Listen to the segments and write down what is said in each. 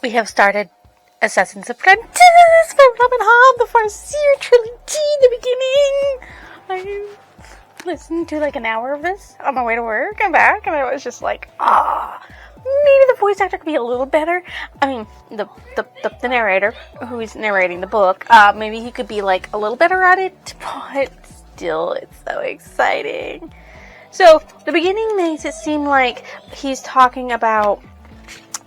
we have started Assassin's Apprentice for Robin Hobb, the Farseer trilogy in the beginning. I listened to like an hour of this on my way to work and back, and I was just like, maybe the voice actor could be a little better. I mean, the narrator who is narrating the book, maybe he could be like a little better at it, but still, it's so exciting. So, the beginning makes it seem like he's talking about,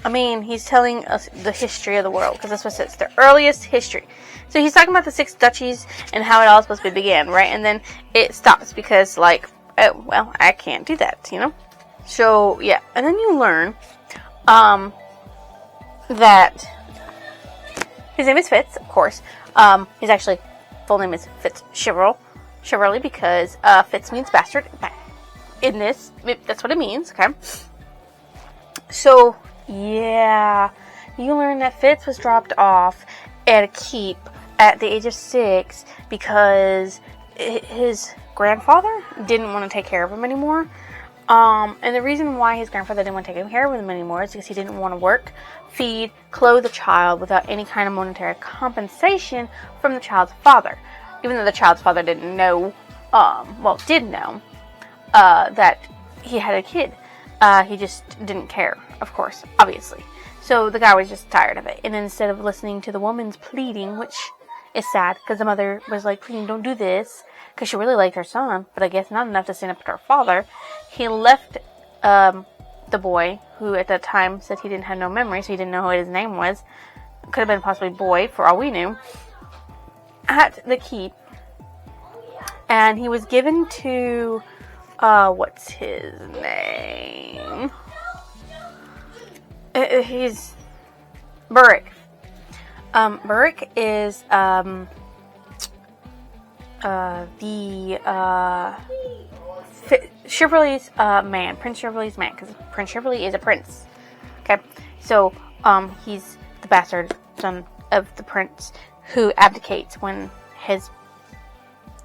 he's telling us the history of the world, because that's what it says, the earliest history. So he's talking about the 6 duchies and how it all supposed to begin, right? And then it stops because, like, oh, well, I can't do that, you know? So, yeah. And then you learn, that his name is Fitz, of course. His actually full name is Fitz Cheverly, because, Fitz means bastard. In this, that's what it means, okay? So, yeah, you learn that Fitz was dropped off at a keep at the age of 6 because his grandfather didn't want to take care of him anymore. And the reason why his grandfather didn't want to take care of him anymore is because he didn't want to work, feed, clothe the child without any kind of monetary compensation from the child's father. Even though the child's father didn't know, did know, that he had a kid. He just didn't care, of course, obviously. So the guy was just tired of it. And instead of listening to the woman's pleading, which is sad, because the mother was like, pleading, don't do this, because she really liked her son, but I guess not enough to stand up to her father, he left the boy, who at that time said he didn't have no memory, so he didn't know who his name was, could have been possibly boy, for all we knew, at the keep. And he was given to, what's his name? He's Burrick. Burrick is Cheverly's man, Prince Cheverly's man, because Prince Cheverly is a prince. Okay, so he's the bastard son of the prince who abdicates when his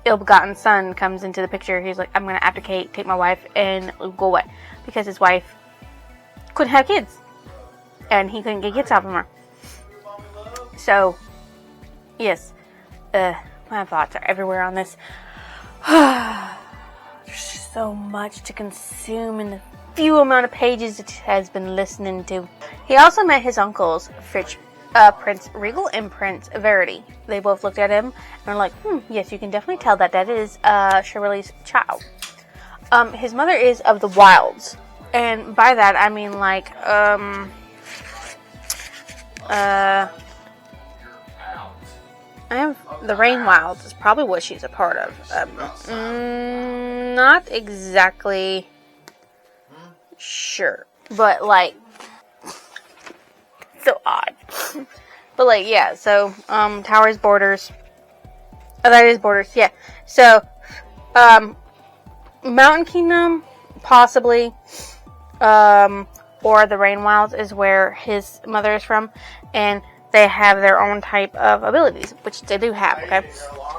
ill-begotten son comes into the picture. He's like, I'm going to abdicate, take my wife, and go away. Because his wife couldn't have kids. And he couldn't get kids out of her. So, yes. My thoughts are everywhere on this. There's so much to consume in the few amount of pages it has been listening to. He also met his uncles, Prince Regal and Prince Verity. They both looked at him and were like, yes, you can definitely tell that is Cheverly's child. His mother is of the wilds. And by that, I mean like, the Rain Wilds is probably what she's a part of. Not exactly sure. But like, so odd. But like, yeah, so, Towers Borders. Oh, that is Borders, yeah. So, Mountain Kingdom, possibly, or the Rain Wilds is where his mother is from, and they have their own type of abilities, which they do have, okay?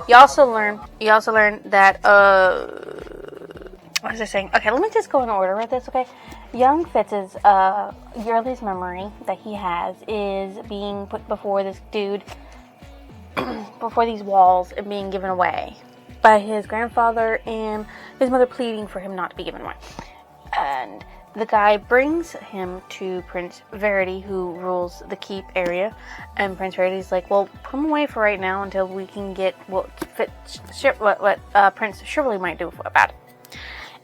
You also learn that, what was I saying? Okay, let me just go in order with this, okay? Young Fitz's, earliest memory that he has is being put before this dude, before these walls, and being given away by his grandfather and his mother pleading for him not to be given away. And the guy brings him to Prince Verity, who rules the keep area, and Prince Verity's like, well, put him away for right now until we can get what Prince Cheverly might do about it.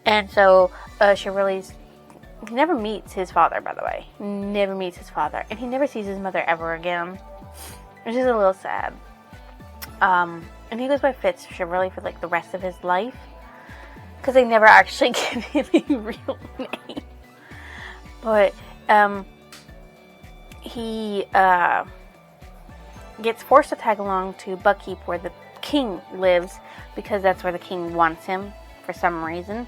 And so, Cheverly's, he never meets his father, by the way. Never meets his father. And he never sees his mother ever again. Which is a little sad. And he goes by Fitz Cheverly for, like, the rest of his life. Because they never actually give him a real name. But, he, gets forced to tag along to Buckkeep, where the king lives, because that's where the king wants him, for some reason.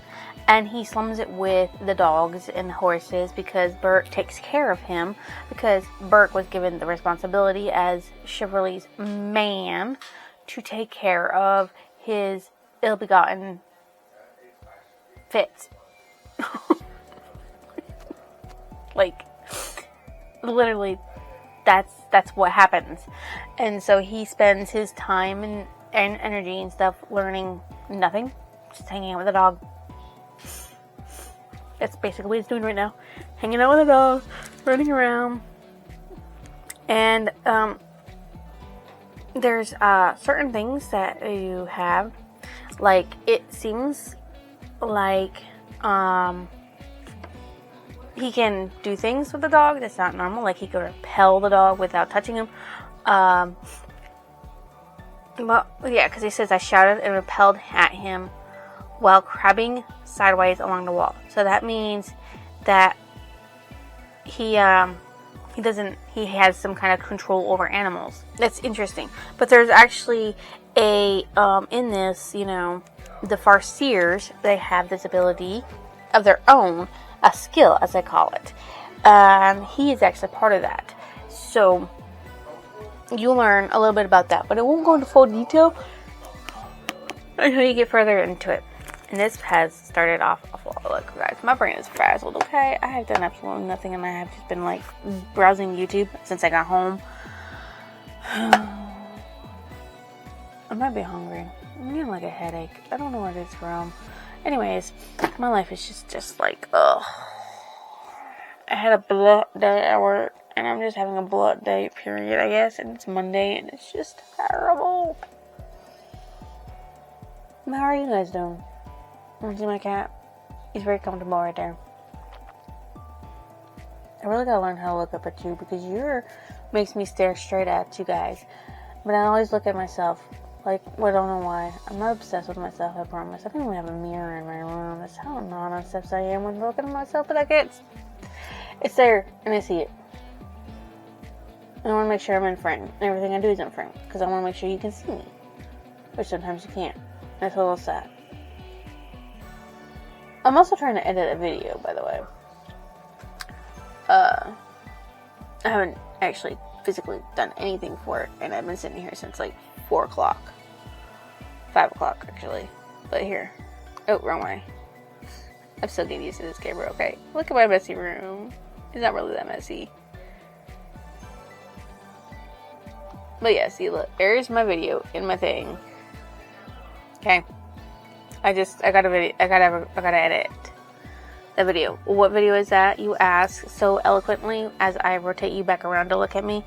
And he slums it with the dogs and the horses because Burke takes care of him, because Burke was given the responsibility as Cheverly's man to take care of his ill-begotten Fitz. Like, literally, that's what happens. And so he spends his time and energy and stuff learning nothing, just hanging out with a dog. That's basically what he's doing right now. Hanging out with a dog, running around. And there's certain things that you have. Like, it seems like he can do things with the dog that's not normal. Like, he could repel the dog without touching him. Well, yeah, because he says I shouted and repelled at him while crabbing sideways along the wall. So that means that he has some kind of control over animals. That's interesting. But there's actually in this, the farseers, they have this ability of their own, a skill, as I call it. He is actually part of that. So you'll learn a little bit about that, but it won't go into full detail until you get further into it. And this has started off awful. Look, guys, my brain is frazzled, okay? I have done absolutely nothing, and I have just been, like, browsing YouTube since I got home. I might be hungry. I'm getting, like, a headache. I don't know what it's from. Anyways, my life is just like, ugh. I had a blood day at work, and I'm just having a blood day, period, I guess. And it's Monday, and it's just terrible. How are you guys doing? Want to see my cat? He's very comfortable right there. I really gotta learn how to look up at you, because you makes me stare straight at you guys. But I always look at myself. Like, well, I don't know why. I'm not obsessed with myself, I promise. I don't even have a mirror in my room. That's how non-obsessed I am when looking at myself. But it's there, and I see it. And I want to make sure I'm in frame. Everything I do is in frame, because I want to make sure you can see me. Which sometimes you can't. That's a little sad. I'm also trying to edit a video, by the way. I haven't actually physically done anything for it, and I've been sitting here since like 4 o'clock. 5 o'clock, actually. But here. Oh, wrong way. I'm still getting used to this camera, okay? Look at my messy room. It's not really that messy. But yeah, see, look. There's my video in my thing. Okay. I gotta edit the video. What video is that, you ask so eloquently as I rotate you back around to look at me.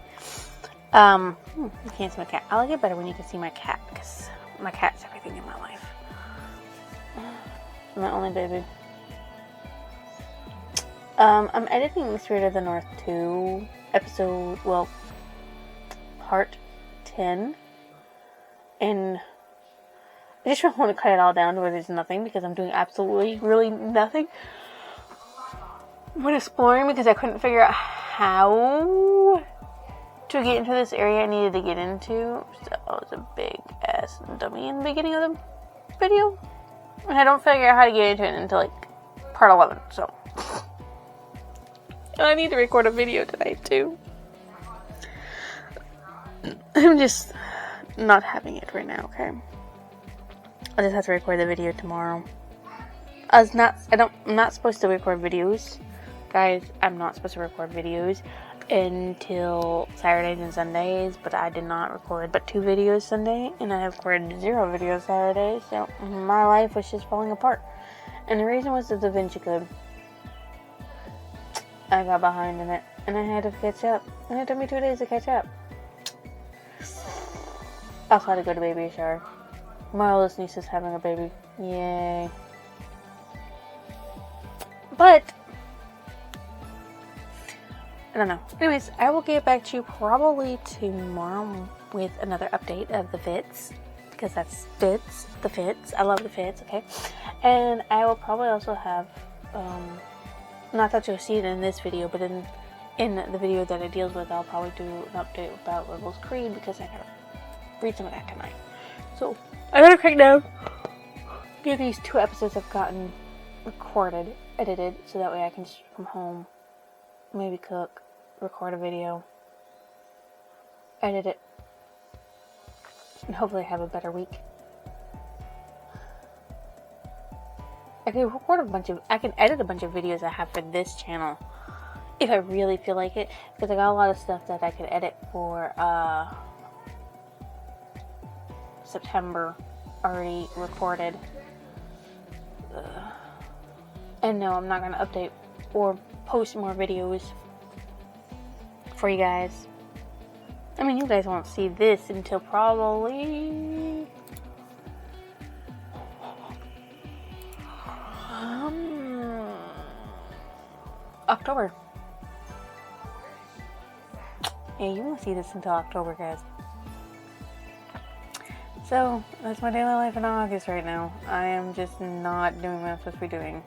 You can't see my cat. I like it better when you can see my cat, because my cat's everything in my life. My only baby. I'm editing Spirit of the North 2 part 10, and I just really want to cut it all down to where there's nothing, because I'm doing absolutely, really nothing. Went exploring because I couldn't figure out how to get into this area I needed to get into. So I was a big ass dummy in the beginning of the video. And I don't figure out how to get into it until like part 11, so. And I need to record a video tonight too. I'm just not having it right now, okay? I just have to record the video tomorrow. I'm not supposed to record videos. Guys, I'm not supposed to record videos until Saturdays and Sundays, but I did not record but 2 videos Sunday, and I have recorded 0 videos Saturday, so my life was just falling apart. And the reason was the Da Vinci Code. I got behind in it, and I had to catch up, and it took me 2 days to catch up. I also had to go to baby shower. My oldest niece is having a baby. Yay. But I don't know. Anyways, I will get back to you probably tomorrow with another update of the fits, because that's fits, the fits. I love the fits, okay? And I will probably also have, not that you'll see it in this video, but in the video that it deals with, I'll probably do an update about Rebel's Creed, because I gotta read some of that tonight. So, I gotta crank down. Get these 2 episodes I've gotten recorded, edited, so that way I can just come home, maybe cook, record a video, edit it, and hopefully have a better week. I can edit a bunch of videos I have for this channel if I really feel like it, because I got a lot of stuff that I could edit for September already recorded. And no, I'm not going to update or post more videos for you guys. I mean, you guys won't see this until probably October. Yeah, you won't see this until October, guys. So, that's my daily life in August right now. I am just not doing what I'm supposed to be doing.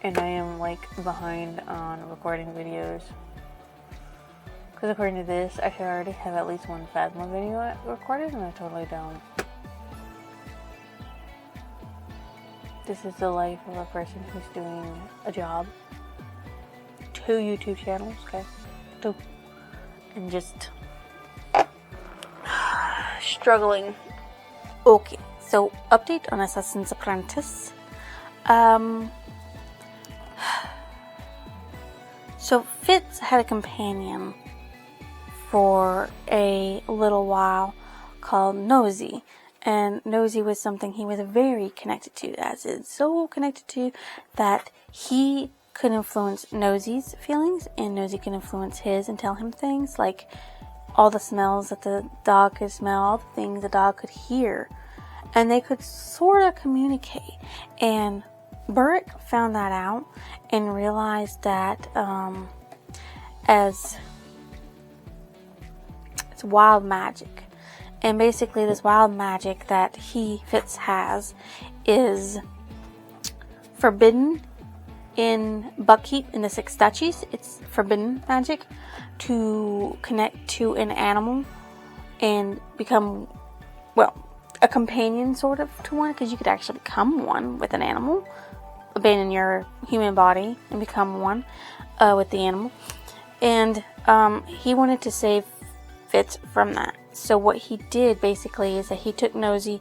And I am, like, behind on recording videos. Because according to this, I should already have at least one Phasma video recorded, and I totally don't. This is the life of a person who's doing a job. 2 YouTube channels, okay? 2. And just struggling. Okay, so update on Assassin's Apprentice. So Fitz had a companion for a little while called Nosy. And Nosy was something he was very connected to, as is so connected to that he could influence Nosy's feelings, and Nosy could influence his and tell him things, like all the smells that the dog could smell, all the things the dog could hear. And they could sort of communicate. And Burrick found that out and realized that as it's wild magic. And basically this wild magic that Fitz has is forbidden in Buckkeep in the 6 Duchies. It's forbidden magic to connect to an animal and become, well, a companion sort of to one, because you could actually become one with an animal, abandon your human body and become one with the animal. And he wanted to save Fitz from that. So what he did basically is that he took Nosy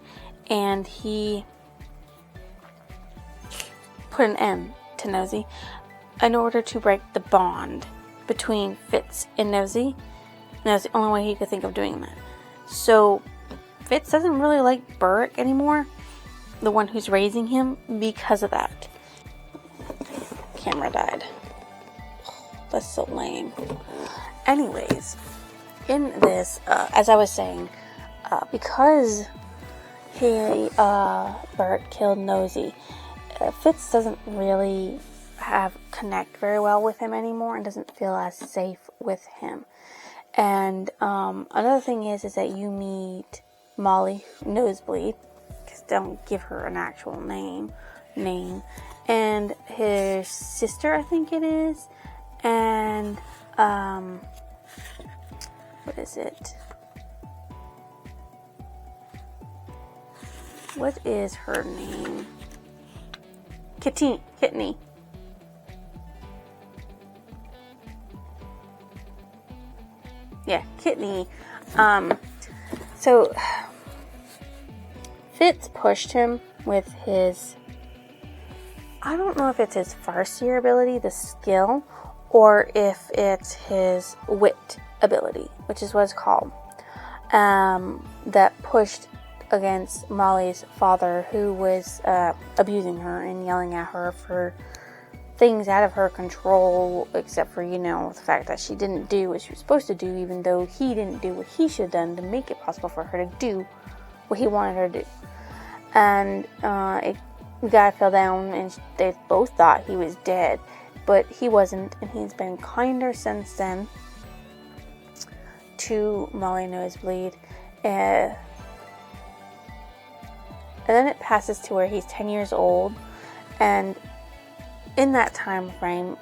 and he put an end to Nosy in order to break the bond between Fitz and Nosy. And that was the only way he could think of doing that. So Fitz doesn't really like Burrick anymore, the one who's raising him, because of that. Camera died. That's so lame. Anyways, in this, as I was saying, because Burrick killed Nosy, Fitz doesn't really connect very well with him anymore and doesn't feel as safe with him. And another thing is that you meet Molly Nosebleed, because don't give her an actual name, and his sister, I think it is, and what is it? What is her name? Kitney. Yeah, Kitney. So Fitz pushed him with his, I don't know if it's his Farseer ability, the skill, or if it's his wit ability, which is what it's called, that pushed against Molly's father, who was abusing her and yelling at her for things out of her control, except for, the fact that she didn't do what she was supposed to do, even though he didn't do what he should have done to make it possible for her to do what he wanted her to do. And the guy fell down, and they both thought he was dead, but he wasn't, and he's been kinder since then to Molly Nosebleed. And then it passes to where he's 10 years old, and in that time frame,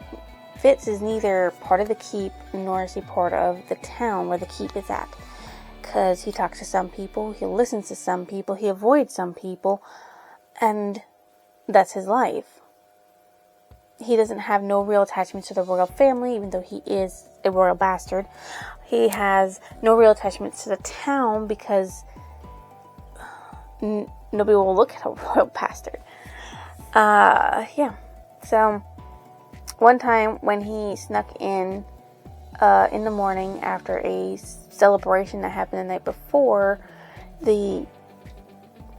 Fitz is neither part of the keep nor is he part of the town where the keep is at, because he talks to some people, he listens to some people, he avoids some people, and that's his life. He doesn't have no real attachment to the royal family, even though he is a royal bastard. He has no real attachment to the town because nobody will look at a royal bastard. Yeah. So one time when he snuck in the morning after a celebration that happened the night before, the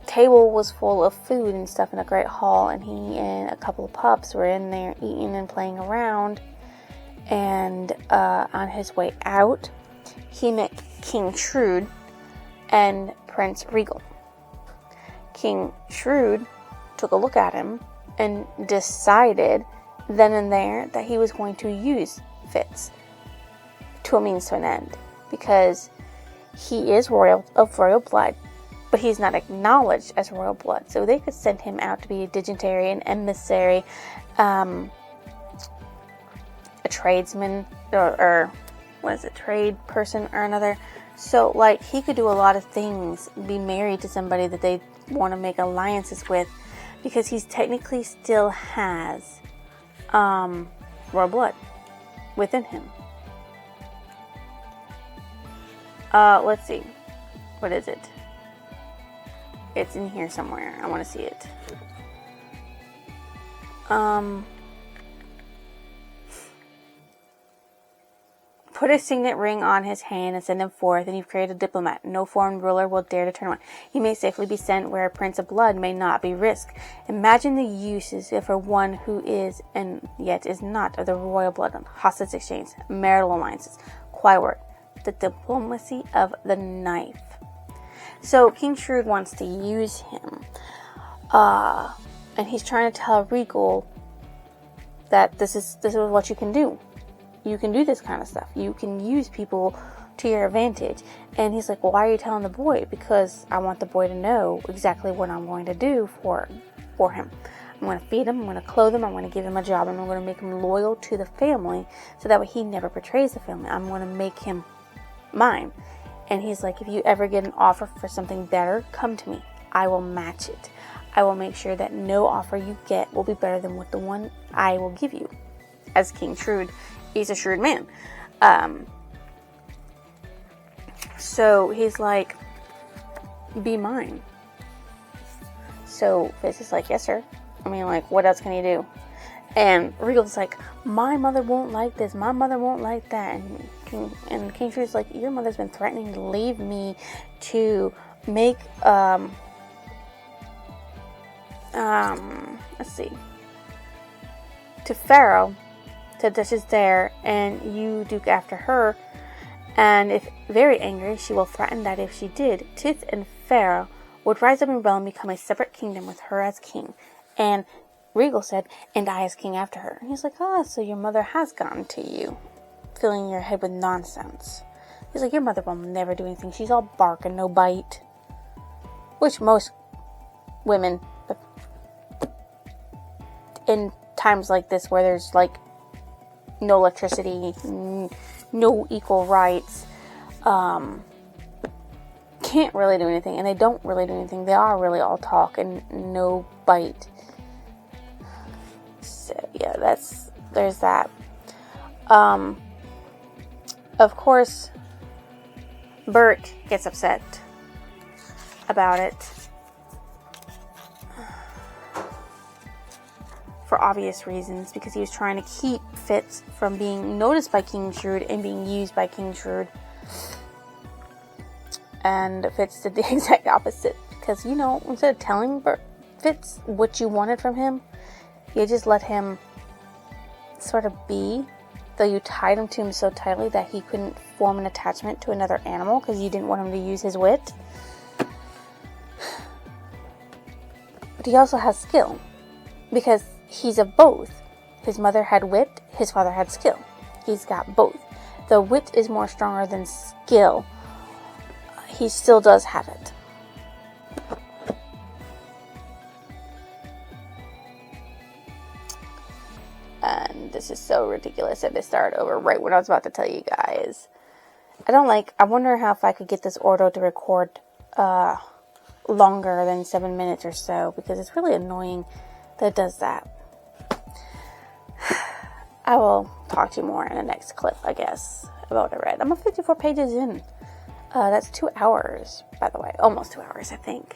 table was full of food and stuff in a great hall, and he and a couple of pups were in there eating and playing around. And on his way out, he met King Shrewd and Prince Regal. King Shrewd took a look at him and decided then and there that he was going to use Fitz to a means to an end, because he is of royal blood, but he's not acknowledged as royal blood. So they could send him out to be a dignitary, an emissary, a tradesman, or what is it, trade person or another. So, like, he could do a lot of things, be married to somebody that they want to make alliances with, because he's technically still has royal blood within him. Let's see. What is it? It's in here somewhere. I want to see it. Put a signet ring on his hand and send him forth, and you've created a diplomat. No foreign ruler will dare to turn away. He may safely be sent where a prince of blood may not be risked. Imagine the uses for one who is, and yet is not, of the royal blood: hostage exchange, marital alliances, quiet work, the diplomacy of the knife. So King Shrewd wants to use him, and he's trying to tell Regal that this is what you can do. You can do this kind of stuff. You can use people to your advantage. And he's like, well, why are you telling the boy? Because I want the boy to know exactly what I'm going to do for him. I'm going to feed him, I'm going to clothe him, I'm going to give him a job, and I'm going to make him loyal to the family, so that way he never betrays the family. I'm going to make him mine. And he's like, if you ever get an offer for something better, come to me. I will match it. I will make sure that no offer you get will be better than what the one I will give you. As King Shrewd, he's a shrewd man. So he's like, be mine. So Fitz is like, yes, sir. I mean, like, what else can you do? And Regal's like, my mother won't like this. My mother won't like that. And King Shrewd's like, your mother's been threatening to leave me to make, let's see, to Pharaoh, to Duchess Dare, and you duke after her. And if very angry, she will threaten that if she did, Tith and Pharaoh would rise up in rebellion and become a separate kingdom with her as king. And Regal said, and I as king after her. And he's like, so your mother has gotten to you, filling your head with nonsense. He's like, your mother will never do anything. She's all bark and no bite. Which most women, in times like this where there's like no electricity, no equal rights, can't really do anything, and they don't really do anything. They are really all talk and no bite. So yeah, there's that. Of course, Bert gets upset about it for obvious reasons, because he was trying to keep Fitz from being noticed by King Shrewd and being used by King Shrewd. And Fitz did the exact opposite, because, instead of telling Fitz what you wanted from him, you just let him sort of be, though you tied him to him so tightly that he couldn't form an attachment to another animal because you didn't want him to use his wit. But he also has skill, because he's of both. His mother had wit, his father had skill. He's got both. Though wit is more stronger than skill, he still does have it. And this is so ridiculous that it started over right when I was about to tell you guys. I wonder if I could get this ordo to record longer than 7 minutes or so, because it's really annoying that it does that. I will talk to you more in the next clip, I guess, about what I read. I'm 54 pages in. That's 2 hours, by the way. Almost 2 hours, I think.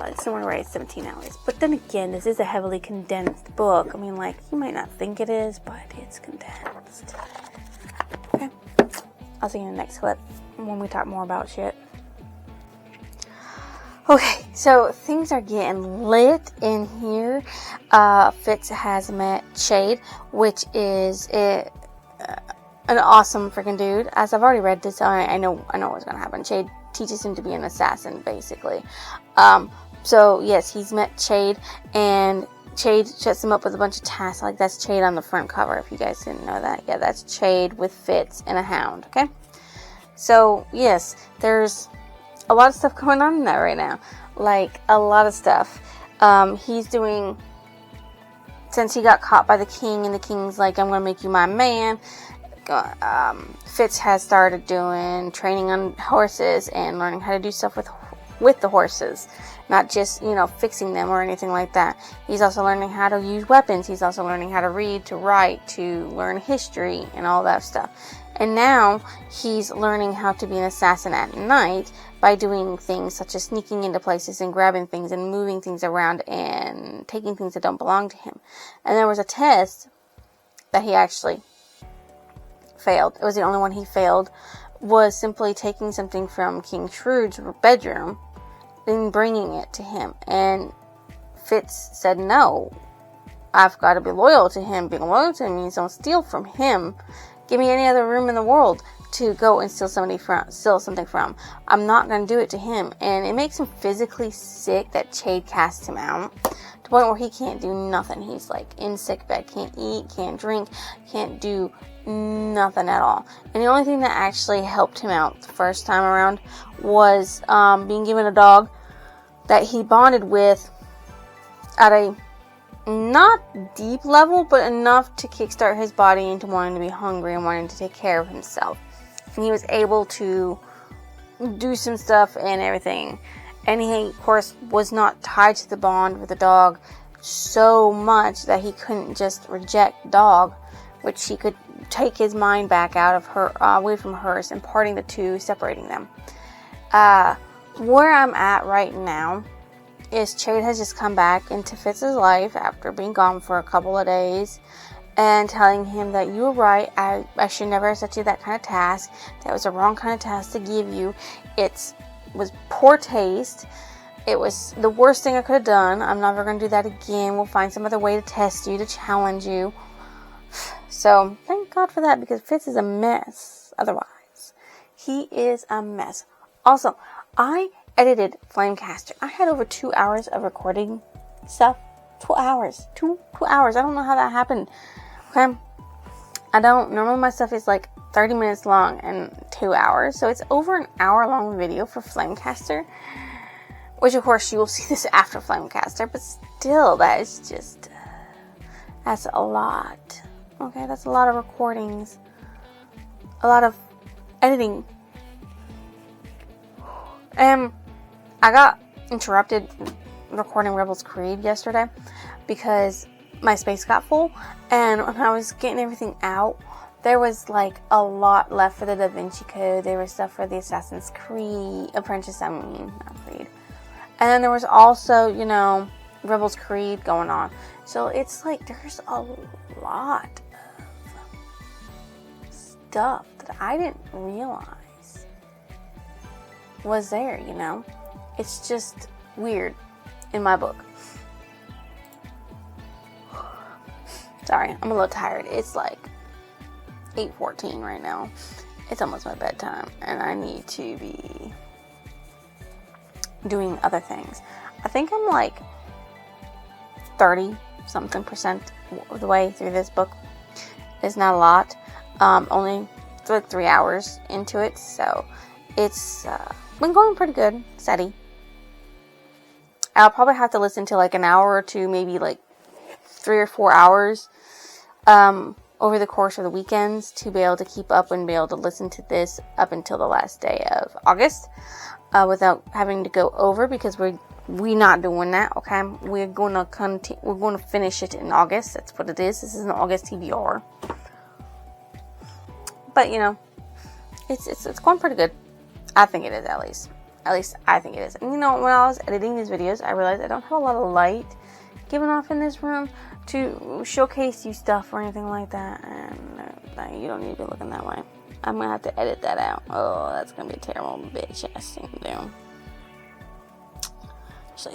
it's somewhere right, 17 hours. But then again, this is a heavily condensed book. I mean, like, you might not think it is, but it's condensed. Okay. I'll see you in the next clip when we talk more about shit. Okay, so things are getting lit in here. Fitz has met Chade, which is an awesome freaking dude. As I've already read this, I know what's gonna happen. Chade teaches him to be an assassin, basically. So yes, he's met Chade, and Chade sets him up with a bunch of tasks. Like, that's Chade on the front cover, if you guys didn't know that. Yeah, that's Chade with Fitz and a hound. Okay, so yes, there's a lot of stuff going on in that right now. Like, a lot of stuff. He's doing, since he got caught by the king, and the king's like, I'm gonna make you my man. Fitz has started doing training on horses and learning how to do stuff with the horses. Not just, fixing them or anything like that. He's also learning how to use weapons. He's also learning how to read, to write, to learn history, and all that stuff. And now he's learning how to be an assassin at night by doing things such as sneaking into places and grabbing things and moving things around and taking things that don't belong to him. And there was a test that he actually failed. It was the only one he failed, was simply taking something from King Shrewd's bedroom and bringing it to him. And Fitz said, no, I've got to be loyal to him. Being loyal to him means don't steal from him. Give me any other room in the world to go and steal something from. I'm not going to do it to him. And it makes him physically sick that Chade casts him out to the point where he can't do nothing. He's like in sick bed, can't eat, can't drink, can't do nothing at all. And the only thing that actually helped him out the first time around was being given a dog that he bonded with at a not deep level, but enough to kickstart his body into wanting to be hungry and wanting to take care of himself. And he was able to do some stuff and everything. And he, of course, was not tied to the bond with the dog so much that he couldn't just reject dog, which he could take his mind back out of her, away from hers, and parting the two, separating them. Where I'm at right now is Chade has just come back into Fitz's life after being gone for a couple of days and telling him that you were right, I should never have set you that kind of task. That was the wrong kind of task to give you. It was poor taste. It was the worst thing I could have done. I'm never going to do that again. We'll find some other way to test you, to challenge you. So, thank God for that, because Fitz is a mess otherwise. He is a mess. Also, I edited Flamecaster. I had over 2 hours of recording stuff. 2 hours. 2 hours. I don't know how that happened. Okay? Normally my stuff is like 30 minutes long and 2 hours. So it's over an hour long video for Flamecaster. Which of course you will see this after Flamecaster. But still, that is just, that's a lot. Okay? That's a lot of recordings. A lot of editing. I got interrupted recording Rebels Creed yesterday because my space got full, and when I was getting everything out, there was like a lot left for the Da Vinci Code. There was stuff for the Assassin's Creed, Apprentice, not Creed. And then there was also, Rebels Creed going on. So it's like there's a lot of stuff that I didn't realize was there, It's just weird in my book. Sorry, I'm a little tired. It's like 8:14 right now. It's almost my bedtime, and I need to be doing other things. I think I'm like 30-something% of the way through this book. It's not a lot. Only like 3 hours into it, so it's been going pretty good, steady. I'll probably have to listen to like an hour or two, maybe like 3 or 4 hours over the course of the weekends to be able to keep up and be able to listen to this up until the last day of August without having to go over, because we're not doing that. Okay, we're going to finish it in August. That's what it is. This is an August TBR. But it's going pretty good. I think it is, at least. At least I think it is. And you know, when I was editing these videos, I realized I don't have a lot of light given off in this room to showcase you stuff or anything like that. And you don't need to be looking that way. I'm going to have to edit that out. Oh, that's going to be a terrible bitch ass thing to do.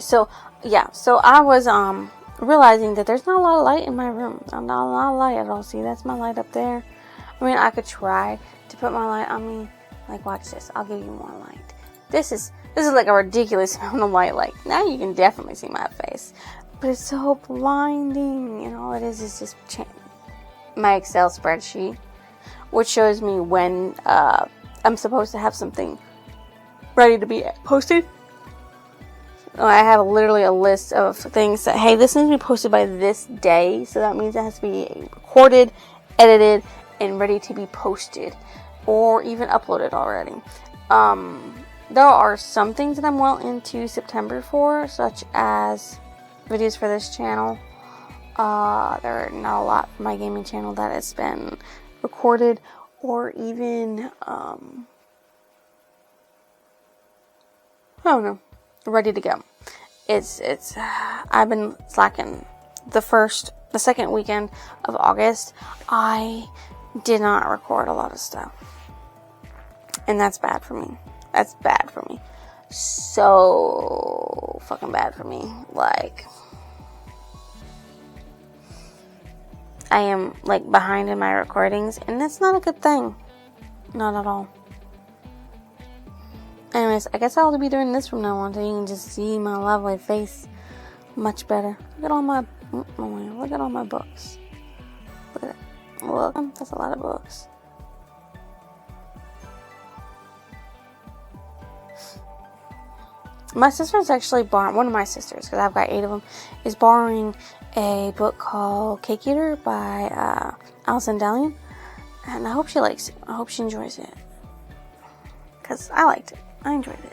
So, yeah. So, I was realizing that there's not a lot of light in my room. Not a lot of light at all. See, that's my light up there. I mean, I could try to put my light on me. Like, watch this. I'll give you more light. This is like a ridiculous amount of light. Like, now you can definitely see my face. But it's so blinding. And all it is just my Excel spreadsheet, which shows me when I'm supposed to have something ready to be posted. I have literally a list of things that, hey, this needs to be posted by this day. So that means it has to be recorded, edited, and ready to be posted. Or even uploaded already. There are some things that I'm well into September for, such as videos for this channel. There are not a lot for my gaming channel that has been recorded or even, I don't know, ready to go. I've been slacking. The second weekend of August, I did not record a lot of stuff. And that's bad for me. That's bad for me. So fucking bad for me. Like, I am like behind in my recordings, and that's not a good thing. Not at all. Anyways, I guess I'll be doing this from now on so you can just see my lovely face much better. Look at all my books. Look at it. Look, that's a lot of books. My sister's actually borrowing, one of my sisters, because I've got 8 of them, is borrowing a book called Cake Eater by Alison Dalian. And I hope she likes it. I hope she enjoys it. Because I liked it. I enjoyed it.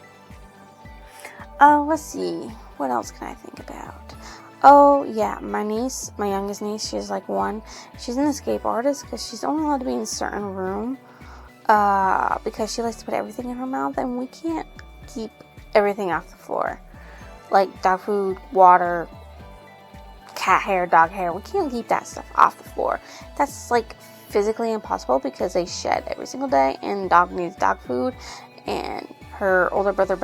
Let's see. What else can I think about? Oh, yeah. My niece, my youngest niece, she's like 1. She's an escape artist because she's only allowed to be in a certain room. Because she likes to put everything in her mouth, and we can't keep everything off the floor. Like dog food, water, cat hair, dog hair. We can't keep that stuff off the floor. That's like physically impossible because they shed every single day, and dog needs dog food. And her older brother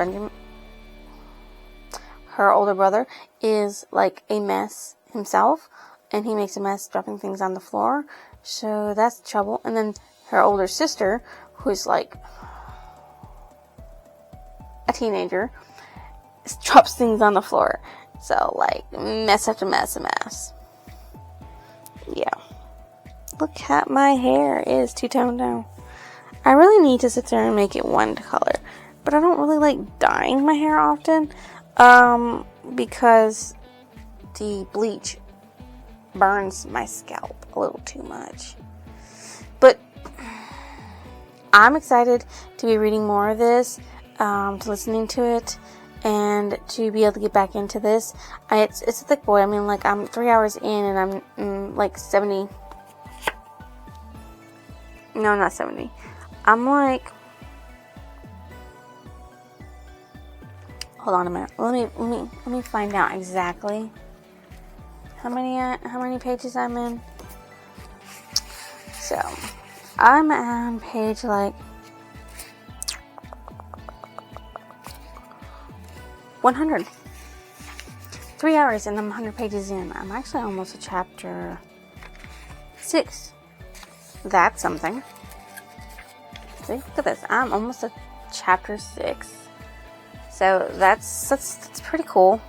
is like a mess himself, and he makes a mess dropping things on the floor. So that's trouble. And then her older sister, who's like a teenager, drops things on the floor. So like mess after mess and mess. Yeah. Look at my hair. It is two-toned down. I really need to sit there and make it one color. But I don't really like dyeing my hair often. Because the bleach burns my scalp a little too much. But I'm excited to be reading more of this, to listening to it, and to be able to get back into this. It's a thick boy. I mean, like, I'm 3 hours in, and I'm like 70. No, not 70. I'm like, hold on a minute. Let me find out exactly how many pages I'm in. So, I'm on page like 100. 3 hours and I'm 100 pages in. I'm actually almost to chapter 6. That's something. See, look at this. I'm almost at chapter 6. So that's pretty cool.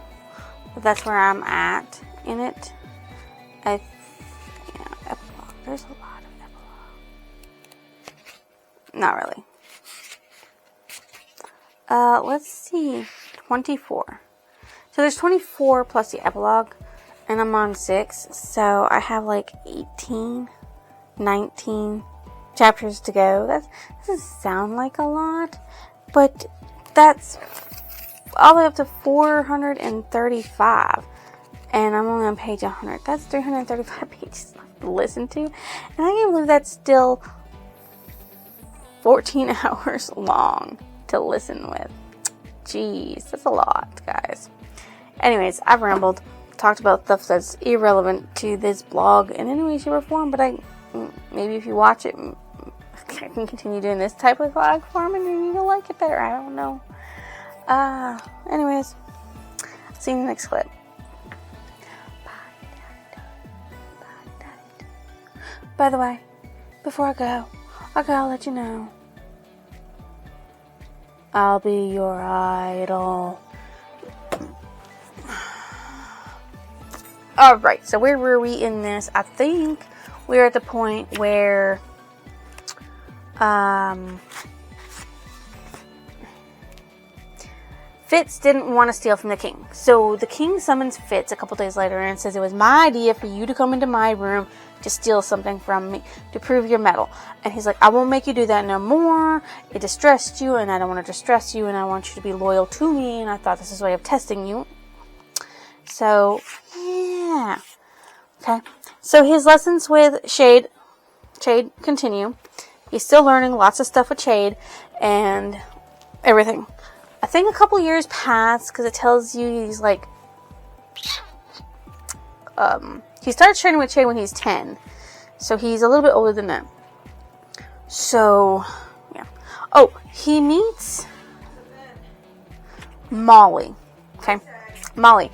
That's where I'm at in it. Epilogue. There's a lot of epilogue. Not really. Let's see. 24. So there's 24 plus the epilogue, and I'm on 6. So I have like 18, 19 chapters to go. That doesn't sound like a lot, but that's all the way up to 435, and I'm only on page 100. That's 335 pages left to listen to, and I can't believe that's still 14 hours long to listen with. Jeez, that's a lot, guys. Anyways, I've rambled, talked about stuff that's irrelevant to this blog in any way, shape, or form, but maybe if you watch it, I can continue doing this type of blog form and maybe you'll like it better. I don't know. Anyways, see you in the next clip. By the way, before I gotta let you know, I'll be your idol. Alright, so where were we in this? I think we're at the point where Fitz didn't want to steal from the king. So the king summons Fitz a couple days later and says, it was my idea for you to come into my room to steal something from me, to prove your mettle. And he's like, I won't make you do that no more. It distressed you, and I don't want to distress you, and I want you to be loyal to me, and I thought this is a way of testing you. So, yeah. Okay. So his lessons with Chade continue. He's still learning lots of stuff with Chade, and everything. I think a couple years pass, because it tells you he's like, he starts training with Chade when he's 10. So he's a little bit older than that. So, yeah. Oh, he meets Molly. Okay. Molly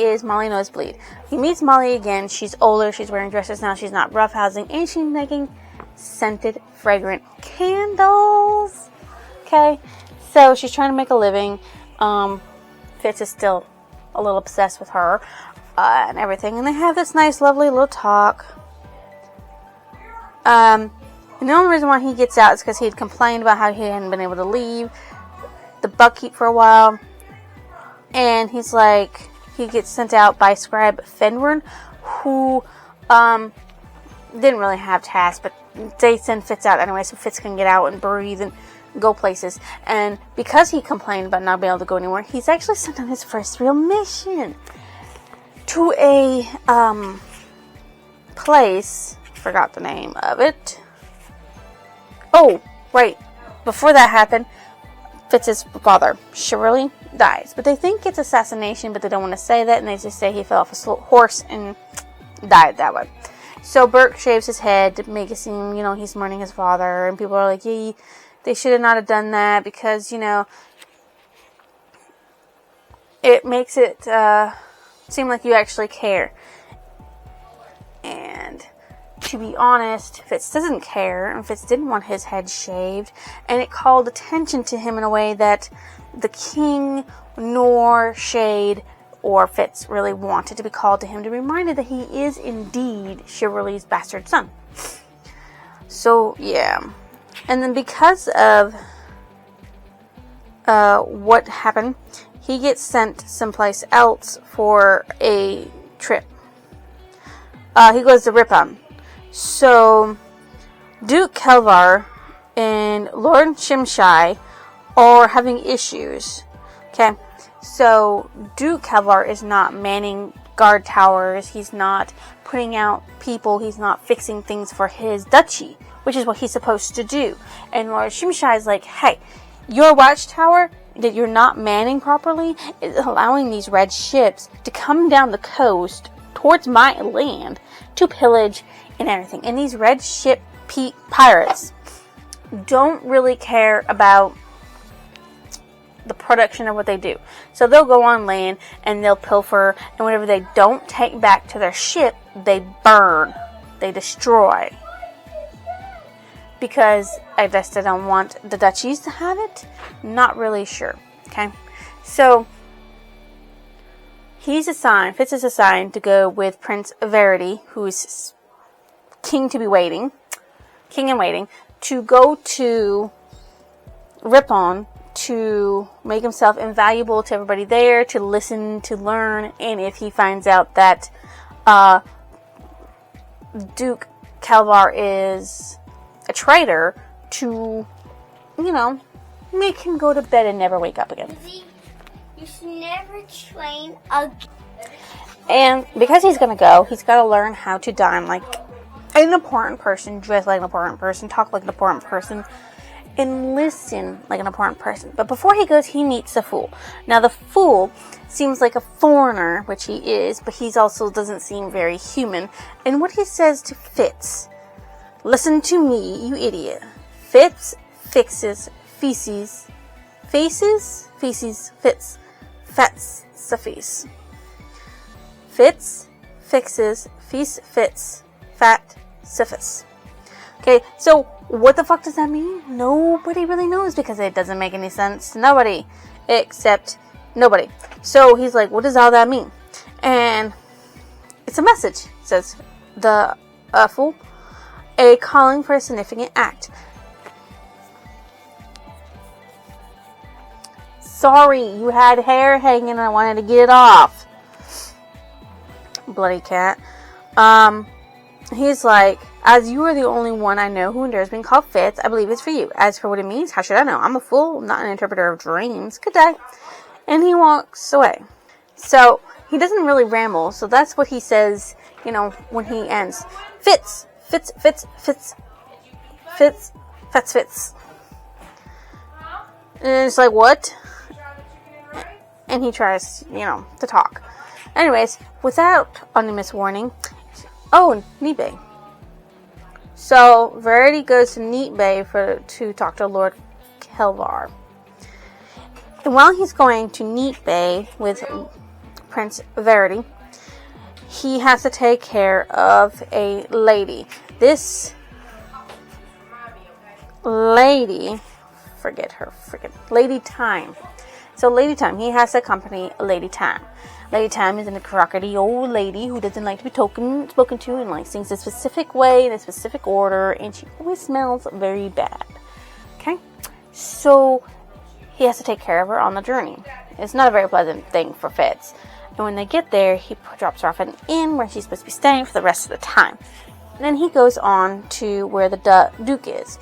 is Molly Nosebleed. He meets Molly again. She's older. She's wearing dresses now. She's not roughhousing. And she's making scented, fragrant candles. Okay. So she's trying to make a living. Fitz is still a little obsessed with her. And everything, and they have this nice, lovely little talk. And the only reason why he gets out is because he had complained about how he hadn't been able to leave the Buckkeep for a while. And he's like, he gets sent out by Scribe Fenward, who didn't really have tasks, but they send Fitz out anyway, so Fitz can get out and breathe and go places. And because he complained about not being able to go anywhere, he's actually sent on his first real mission to a place, forgot the name of it. Oh, right, before that happened, Fitz's father, Shirley, dies. But they think it's assassination, but they don't want to say that, and they just say he fell off a horse and died that way. So Burke shaves his head to make it seem, he's mourning his father, and people are like, yeah, they should not have done that, because, it makes it, seem like you actually care. And to be honest, Fitz doesn't care, and Fitz didn't want his head shaved, and it called attention to him in a way that the king nor Chade or Fitz really wanted to be called to him, to be reminded that he is indeed Chivalry's bastard son. So yeah, and then because of what happened, he gets sent someplace else for a trip. He goes to Ripon. So, Duke Kelvar and Lord Shimshai are having issues. Okay? So, Duke Kelvar is not manning guard towers. He's not putting out people. He's not fixing things for his duchy, which is what he's supposed to do. And Lord Shimshai is like, hey, your watchtower that you're not manning properly is allowing these red ships to come down the coast towards my land to pillage and everything. And these red ship pirates don't really care about the production of what they do. So they'll go on land and they'll pilfer, and whatever they don't take back to their ship, they burn, they destroy. Because I guess they don't want the duchies to have it. Not really sure. Okay. So Fitz is assigned to go with Prince Verity, who's king in waiting, to go to Ripon to make himself invaluable to everybody there, to listen, to learn, and if he finds out that Duke Kelvar is a traitor, to, make him go to bed and never wake up again. You should never train again. And because he's gonna go, he's gotta learn how to dine like an important person, dress like an important person, talk like an important person, and listen like an important person. But before he goes, he meets the fool. Now, the fool seems like a foreigner, which he is, but he also doesn't seem very human. And what he says to Fitz, listen to me, you idiot. Fitz fixes feces. Faces? Feces. Fitz. Fats. Suffice. Fitz fixes. Feast. Fitz. Fat. Syphis. Okay, so what the fuck does that mean? Nobody really knows because it doesn't make any sense to nobody except nobody. So he's like, what does all that mean? And it's a message, says the fool. A calling for a significant act. Sorry, you had hair hanging and I wanted to get it off. Bloody cat. He's like, as you are the only one I know who endures being called Fitz, I believe it's for you. As for what it means, how should I know? I'm a fool, not an interpreter of dreams. Good day. And he walks away. So, he doesn't really ramble, so that's what he says, when he ends. Fitz, Fitz, Fitz, Fitz, Fitz, Fitz, Fitz. And it's like, what? And he tries, to talk. Anyways, without anonymous warning, Neat Bay. So, Verity goes to Neat Bay to talk to Lord Kelvar. And while he's going to Neat Bay with Prince Verity, he has to take care of a lady. This lady, forget her, Lady Time. So, Lady Time, he has to accompany Lady Time. Lady Time is a crockety old lady who doesn't like to be spoken to and likes things a specific way, in a specific order, and she always smells very bad. Okay? So, he has to take care of her on the journey. It's not a very pleasant thing for Fitz. And when they get there, he drops her off at an inn where she's supposed to be staying for the rest of the time. And then he goes on to where the Duke is.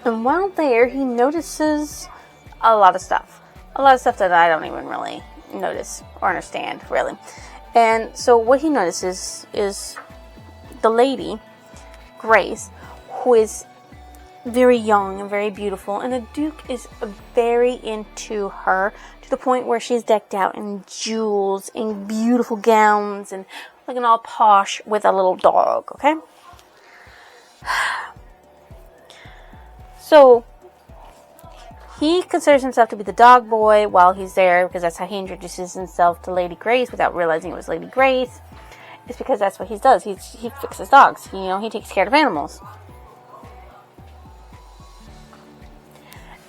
And while there, he notices a lot of stuff. A lot of stuff that I don't even really notice or understand, really. And so what he notices is the lady, Grace, who is very young and very beautiful. And the Duke is very into her to the point where she's decked out in jewels and beautiful gowns and looking all posh with a little dog, okay? So, he considers himself to be the dog boy while he's there because that's how he introduces himself to Lady Grace without realizing it was Lady Grace. It's because that's what he does. He fixes dogs. He takes care of animals.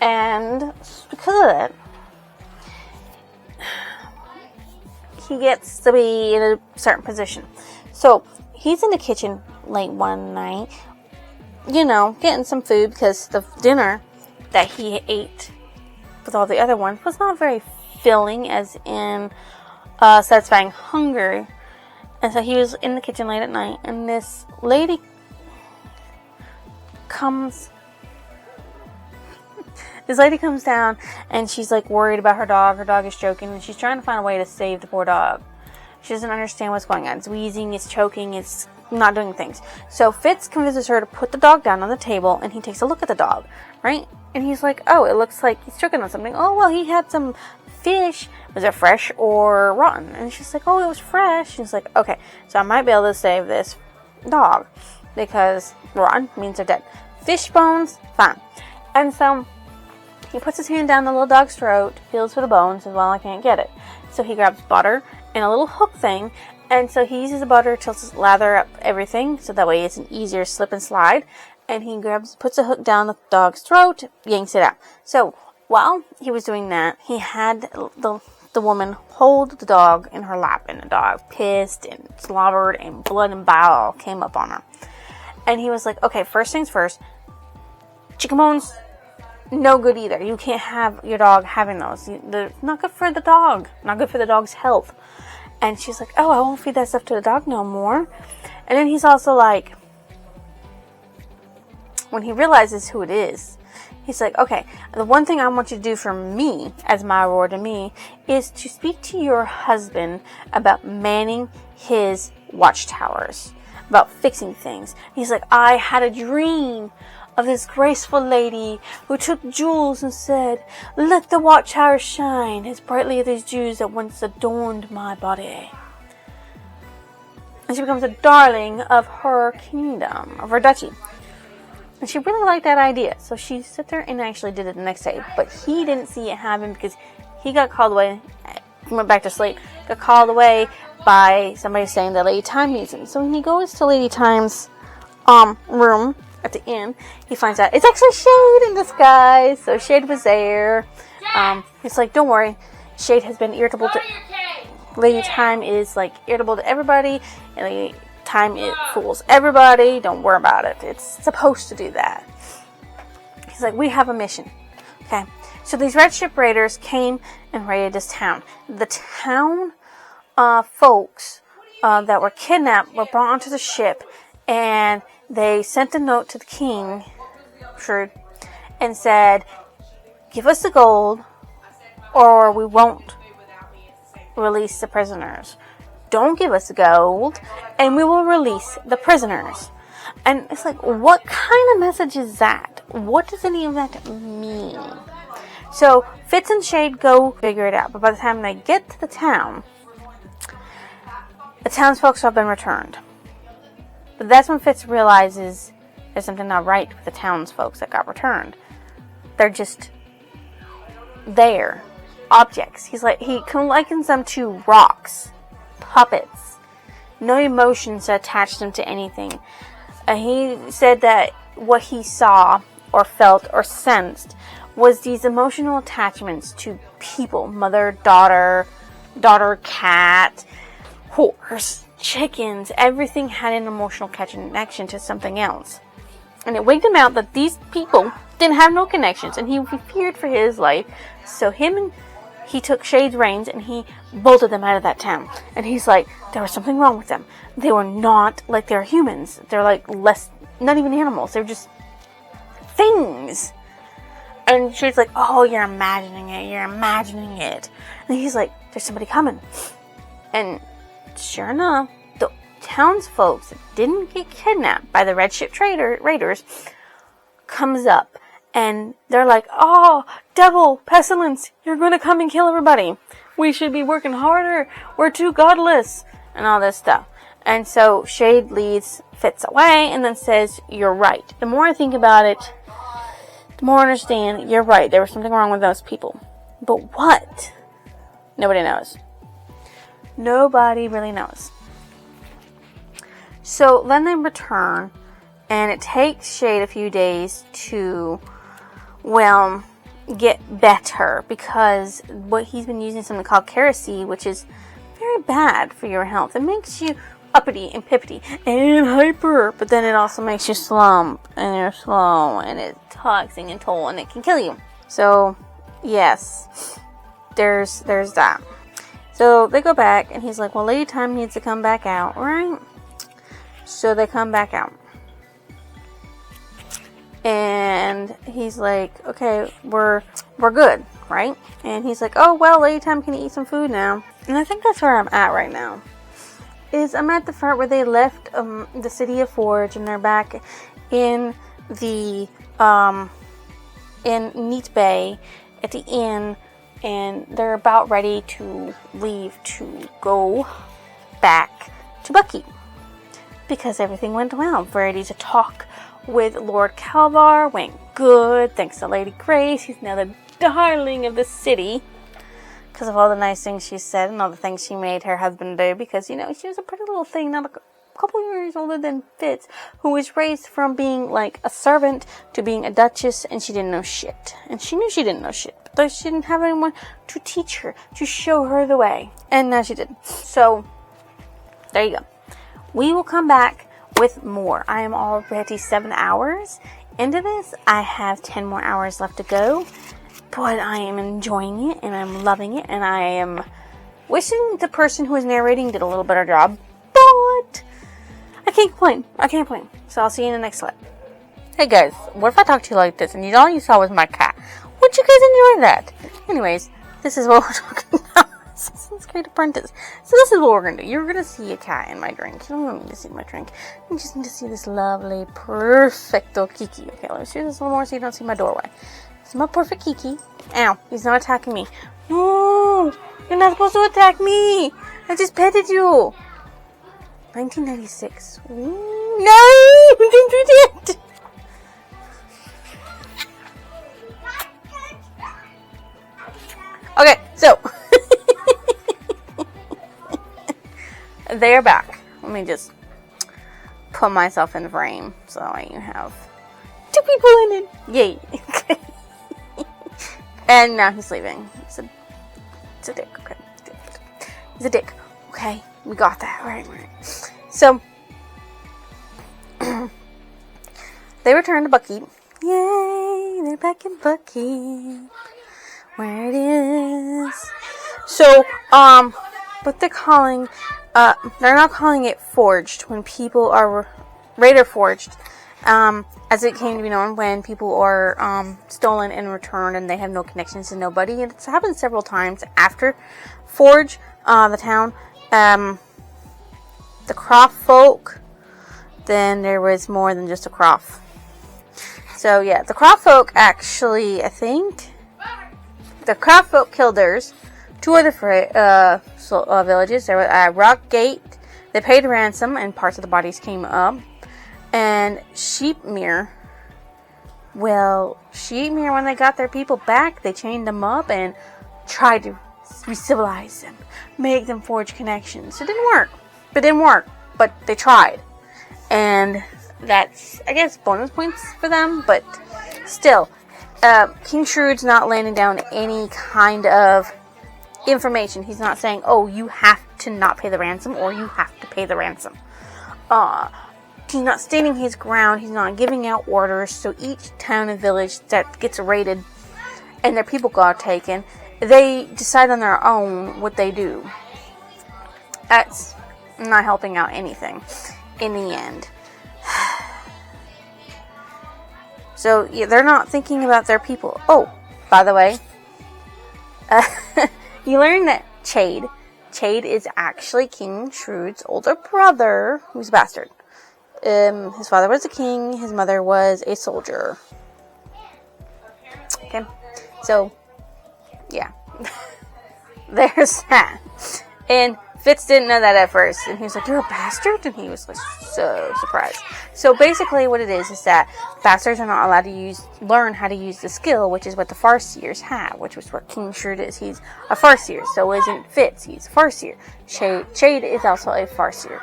And because of that, he gets to be in a certain position. So, he's in the kitchen late one night, getting some food because the dinner that he ate with all the other ones was not very filling, as in satisfying hunger. And so he was in the kitchen late at night, and this lady comes down, and she's like worried about her dog. Her dog is choking, and she's trying to find a way to save the poor dog. She doesn't understand what's going on. It's wheezing, it's choking, it's not doing things. So Fitz convinces her to put the dog down on the table, and he takes a look at the dog, right? And he's like, oh, it looks like he's choking on something. Oh, well, he had some fish. Was it fresh or rotten? And she's like, oh, it was fresh. She's like, okay, so I might be able to save this dog because rotten means they're dead. Fish bones, fine. And so he puts his hand down the little dog's throat, feels for the bones, and well, I can't get it. So he grabs butter and a little hook thing, and so he uses the butter to lather up everything, so that way it's an easier slip and slide. And he puts a hook down the dog's throat, yanks it out. So while he was doing that, he had the woman hold the dog in her lap, and the dog pissed and slobbered, and blood and bile came up on her. And he was like, okay, first things first, chicken bones, no good either. You can't have your dog having those. They're not good for the dog. Not good for the dog's health. And she's like, oh, I won't feed that stuff to the dog no more. And then he's also like, when he realizes who it is, he's like, okay, the one thing I want you to do for me, as my reward to me, is to speak to your husband about manning his watchtowers. about fixing things. He's like, I had a dream of this graceful lady who took jewels and said, let the watchtower shine as brightly as these jewels that once adorned my body. And she becomes a darling of her kingdom, of her duchy. And she really liked that idea. So she sat there and actually did it the next day. But he didn't see it happen because he got called away, went back to sleep, got called away by somebody saying that Lady Time needs him. So when he goes to Lady Time's room at the inn, he finds out it's actually Shade in disguise. So Shade was there. He's like, don't worry. Shade has been irritable to... Lady Time is like irritable to everybody. And Lady Time, it fools everybody. Don't worry about it. It's supposed to do that. He's like, we have a mission. Okay. So these red ship raiders came and raided this town. The town folks that were kidnapped were brought onto the ship, and they sent a note to the king, and said, give us the gold or we won't release the prisoners. Don't give us the gold and we will release the prisoners. And it's like, what kind of message is that? What does any of that mean? So Fitz and Shade go figure it out. But by the time they get to the townsfolk have been returned. But that's when Fitz realizes there's something not right with the townsfolk that got returned. They're just there. Objects. He's like, he likens them to rocks. Puppets. No emotions attached them to anything. He said that what he saw or felt or sensed was these emotional attachments to people. Mother, daughter, cat, horse, chickens. Everything had an emotional connection to something else. And it wigged him out that these people didn't have no connections. And he feared for his life. So he took Shade's reins and he bolted them out of that town. And he's like, there was something wrong with them. They were not like they're humans. They're like not even animals. They're just things. And Shade's like, oh, you're imagining it. And he's like, there's somebody coming. And sure enough, the townsfolk that didn't get kidnapped by the red ship raiders comes up. And they're like, oh, devil, pestilence, you're going to come and kill everybody. We should be working harder. We're too godless. And all this stuff. And so Shade leads Fitz away and then says, you're right. The more I think about it, the more I understand, you're right. There was something wrong with those people. But what? Nobody knows. Nobody really knows. So then they return, and it takes Shade a few days to, get better, because what he's been using something called kerosene, which is very bad for your health. It makes you uppity and pippity and hyper, but then it also makes you slump, and you're slow, and it's toxic and toll, and it can kill you. So, yes, there's that. So they go back, and he's like, well, Lady Time needs to come back out, right? So they come back out. And he's like, okay, we're good, right? And he's like, oh, well, Lady Time can eat some food now. And I think that's where I'm at right now. I'm at the part where they left the city of Forge, and they're back in the in Neat Bay at the inn, and they're about ready to leave to go back to Bucky, because everything went well. Ready to talk with Lord Calvar went good, thanks to Lady Grace. He's now the darling of the city because of all the nice things she said and all the things she made her husband do, because, she was a pretty little thing, not a couple years older than Fitz, who was raised from being like a servant to being a duchess, and she didn't know shit. And she knew she didn't know shit, but she didn't have anyone to teach her, to show her the way. And now she did. So, there you go. We will come back with more. I am already 7 hours into this. I have 10 more hours left to go, but I am enjoying it and I'm loving it, and I am wishing the person who is narrating did a little better job, but I can't complain. So I'll see you in the next clip. Hey guys, what if I talked to you like this and all you saw was my cat? Would you guys enjoy that? Anyways, this is what we're talking about. Assassin's Creed Apprentice. So this is what we're gonna do. You're gonna see a cat in my drink. You don't need to see my drink. You just need to see this lovely, perfecto Kiki. Okay, let me see this a little more so you don't see my doorway. It's my perfect Kiki. Ow, he's not attacking me. No, you're not supposed to attack me. I just petted you. 1996. Ooh, no, don't do that. Okay, so they are back. Let me just put myself in frame so that way you have 2 people in it. Yay. And now he's leaving. It's a dick. Okay. He's a dick. Okay, we got that. Right. So they returned to Buckkeep. Yay, they're back in Buckkeep. Where it is. So, what they're calling, they're not calling it forged when people are Raider forged, as it came to be known when people are, stolen and returned and they have no connections to nobody. And it's happened several times after Forge, the town, the Croft folk, then there was more than just a Croft. So, yeah, the Croft folk actually, I think, the Croft folk killed theirs. 2 other villages. There was Rock Gate. They paid a ransom, and parts of the bodies came up. And Sheepmere. Well, Sheepmere, when they got their people back, they chained them up and tried to re-civilize them, make them forge connections. It didn't work. But they tried, and that's, I guess, bonus points for them. But still. King Shrewd's not laying down any kind of information. He's not saying, oh, you have to not pay the ransom, or you have to pay the ransom. He's not stating his ground. He's not giving out orders. So each town and village that gets raided and their people got taken, they decide on their own what they do. That's not helping out anything in the end. So, yeah, they're not thinking about their people. Oh, by the way, you learn that Chade is actually King Shrewd's older brother, who's a bastard. His father was a king, his mother was a soldier. Okay, so, yeah, there's that. And Fitz didn't know that at first, and he was like, you're a bastard? And he was like, so surprised. So basically what it is that bastards are not allowed to learn how to use the skill, which is what the Farseers have, which was what King Shrewd is. He's a Farseer, so isn't Fitz, he's a Farseer. Chade is also a Farseer.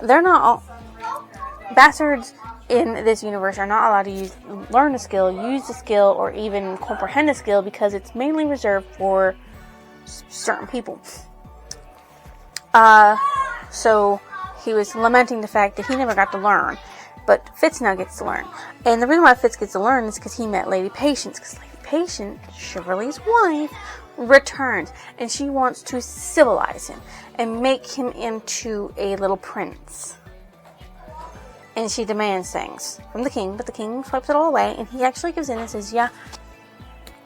They're not all... Bastards in this universe are not allowed to learn a skill, use the skill, or even comprehend a skill, because it's mainly reserved for certain people. So he was lamenting the fact that he never got to learn, but Fitz now gets to learn. And the reason why Fitz gets to learn is because he met Lady Patience, because Lady Patience, Chivalry's wife, returns, and she wants to civilize him and make him into a little prince. And she demands things from the king, but the king swipes it all away, and he actually gives in and says, yeah,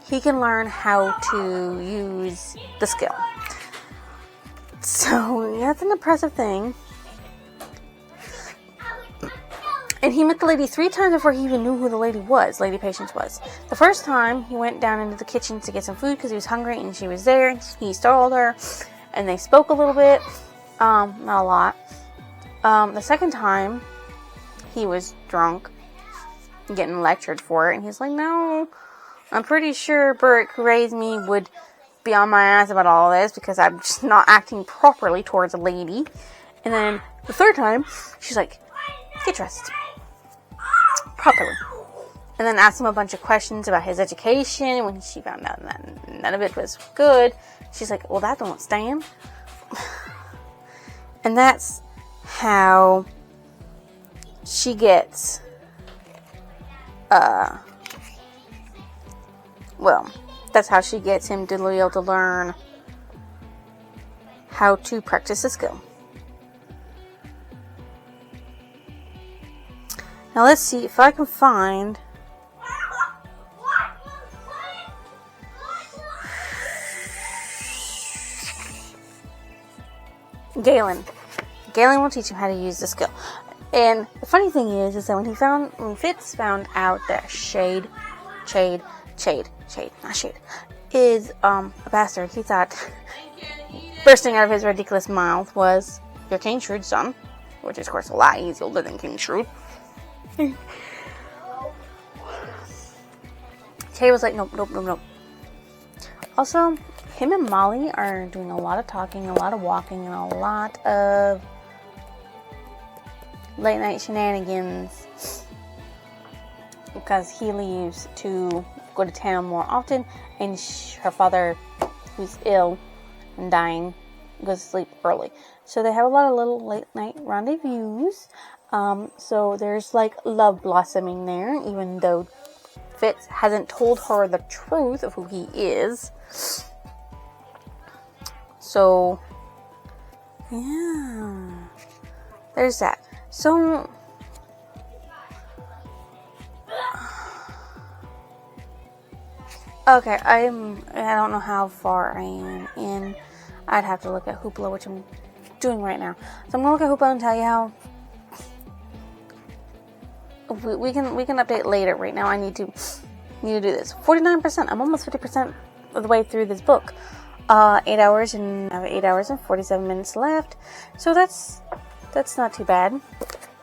he can learn how to use the skill. So, that's an impressive thing. And he met the lady 3 times before he even knew who the lady was, Lady Patience was. The first time, he went down into the kitchen to get some food because he was hungry, and she was there. He startled her, and they spoke a little bit. Not a lot. The second time, he was drunk, getting lectured for it, and he's like, no, I'm pretty sure Burrick, who raised me, would be on my ass about all this because I'm just not acting properly towards a lady. And then the third time, she's like, get dressed properly. And then asked him a bunch of questions about his education. When she found out that none of it was good, she's like, well, that don't stand. And that's how she gets, that's how she gets him to be able to learn how to practice a skill. Now let's see if I can find Galen. Galen will teach him how to use the skill. And the funny thing is that when Fitz found out that Shade, not Shade, is a bastard, he thought, bursting out of his ridiculous mouth was, "You're King Shrewd's son," which is of course a lie. He's older than King Shrewd. Shade was like, nope. Also, him and Molly are doing a lot of talking, a lot of walking, and a lot of late night shenanigans because he leaves to go to town more often, and her father, who's ill and dying, goes to sleep early. So they have a lot of little late night rendezvous. So there's like love blossoming there, even though Fitz hasn't told her the truth of who he is. So yeah, there's that. So okay, I don't know how far I am in. I'd have to look at Hoopla, which I'm doing right now. So I'm gonna look at Hoopla and tell you how. We can update later. Right now, I need to do this. 49%. I'm almost 50% of the way through this book. 8 hours and 47 minutes left. So that's not too bad.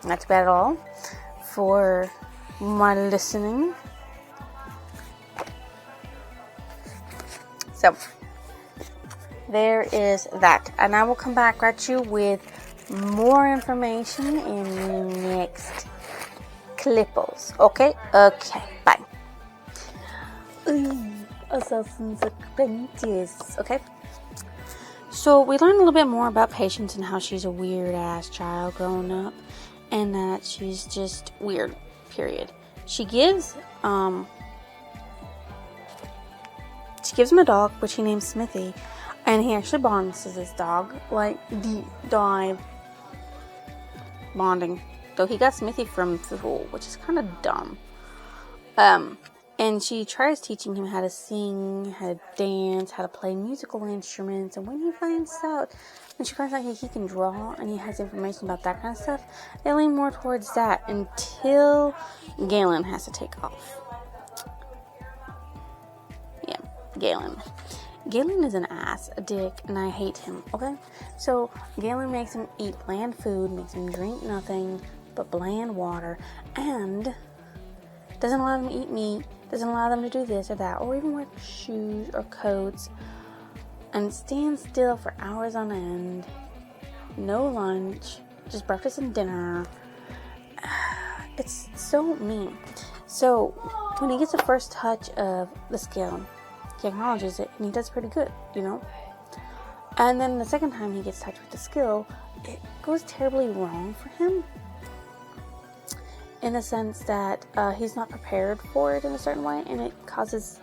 Not too bad at all for my listening. So there is that, and I will come back at you with more information in the next clippos. Okay, bye. Assassin's Apprentice. Okay. So we learned a little bit more about Patience and how she's a weird ass child growing up, and that she's just weird. Period. She gives him a dog, which he names Smithy, and he actually bonds to this dog, like deep dive bonding. Though he got Smithy from school, which is kind of dumb. And she tries teaching him how to sing, how to dance, how to play musical instruments. And when she finds out he can draw and he has information about that kind of stuff, they lean more towards that until Galen has to take off. Yeah, Galen. Galen is an ass, a dick, and I hate him, okay? So Galen makes him eat bland food, makes him drink nothing but bland water, and doesn't allow them to eat meat, doesn't allow them to do this or that, or even wear shoes or coats, and stand still for hours on end. No lunch, just breakfast and dinner. It's so mean. So when he gets the first touch of the skill, he acknowledges it, and he does pretty good, you know? And then the second time he gets touched with the skill, it goes terribly wrong for him. In the sense that he's not prepared for it in a certain way, and it causes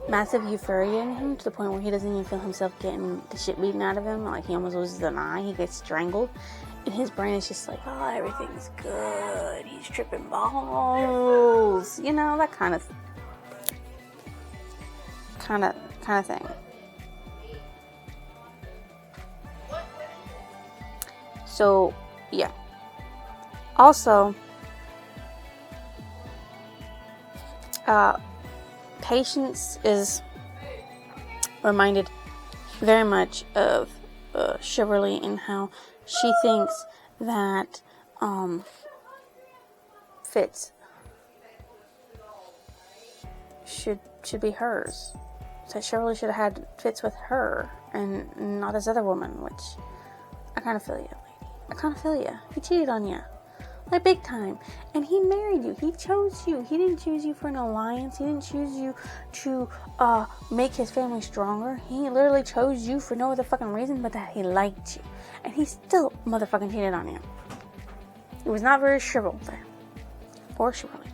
massive euphoria in him to the point where he doesn't even feel himself getting the shit beaten out of him. Like, he almost loses an eye, he gets strangled, and his brain is just like, oh, everything's good, he's tripping balls, you know, that kind of thing. So yeah, also Patience is reminded very much of Chivalry in how she thinks that Fitz should be hers. So Chivalry should have had Fitz with her and not this other woman, which I kind of feel you, lady. I kind of feel you. He cheated on you. Like, big time. And he married you. He chose you. He didn't choose you for an alliance. He didn't choose you to make his family stronger. He literally chose you for no other fucking reason but that he liked you. And he still motherfucking cheated on you. It was not very chivalrous there. Or chivalry.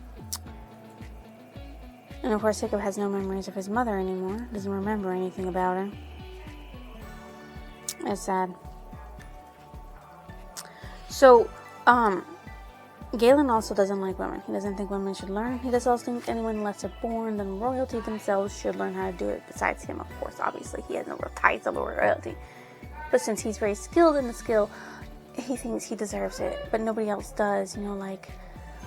And of course, Jacob has no memories of his mother anymore. Doesn't remember anything about her. It's sad. So, Galen also doesn't like women. He doesn't think women should learn. He does also think anyone lesser born than royalty themselves should learn how to do it. Besides him, of course. Obviously, he has no real ties to royalty. But since he's very skilled in the skill, he thinks he deserves it, but nobody else does. You know, like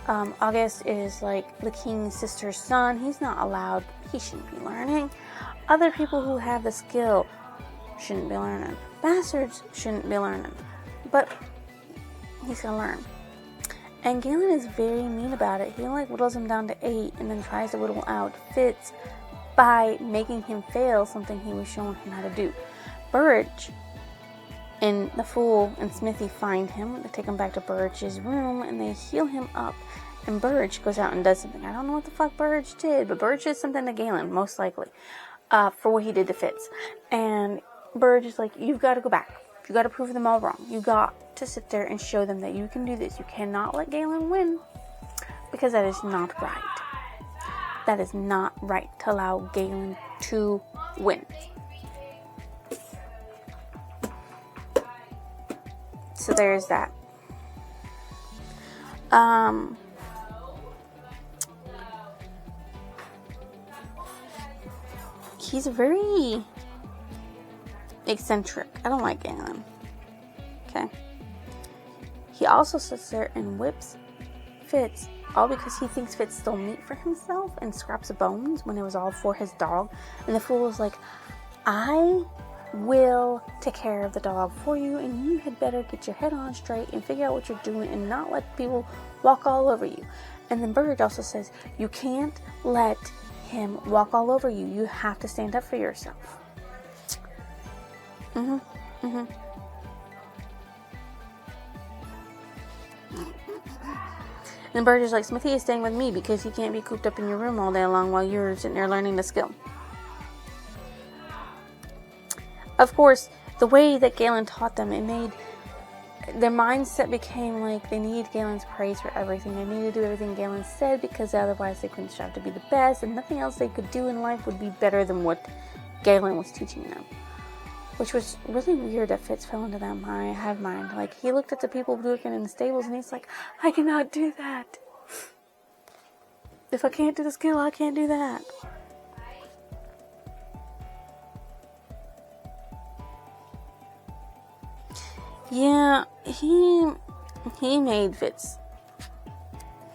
August is like the king's sister's son. He's not allowed. He shouldn't be learning. Other people who have the skill shouldn't be learning. Bastards shouldn't be learning. But he's gonna learn. And Galen is very mean about it. He like whittles him down to 8 and then tries to whittle out Fitz by making him fail something he was showing him how to do. Burge and the Fool and Smithy find him. They take him back to Burge's room and they heal him up. And Burge goes out and does something. I don't know what the fuck Burge did, but Burge did something to Galen, most likely, for what he did to Fitz. And Burge is like, you've got to go back. You got to prove them all wrong. You got to sit there and show them that you can do this. You cannot let Galen win, because that is not right. That is not right to allow Galen to win. So there's that. He's very eccentric. I don't like Galen. Okay. He also sits there and whips Fitz, all because he thinks Fitz stole meat for himself and scraps of bones when it was all for his dog. And the Fool is like, I will take care of the dog for you, and you had better get your head on straight and figure out what you're doing and not let people walk all over you. And then Bird also says, you can't let him walk all over you. You have to stand up for yourself. And Bird is like, Smithy is staying with me because he can't be cooped up in your room all day long while you're sitting there learning the skill. Of course, the way that Galen taught them, it made their mindset became like they needed Galen's praise for everything. They needed to do everything Galen said because otherwise they couldn't strive to be the best, and nothing else they could do in life would be better than what Galen was teaching them. Which was really weird that Fitz fell into that hive mind. Like, he looked at the people working in the stables and he's like, I cannot do that. If I can't do the skill, I can't do that. Yeah, he made Fitz.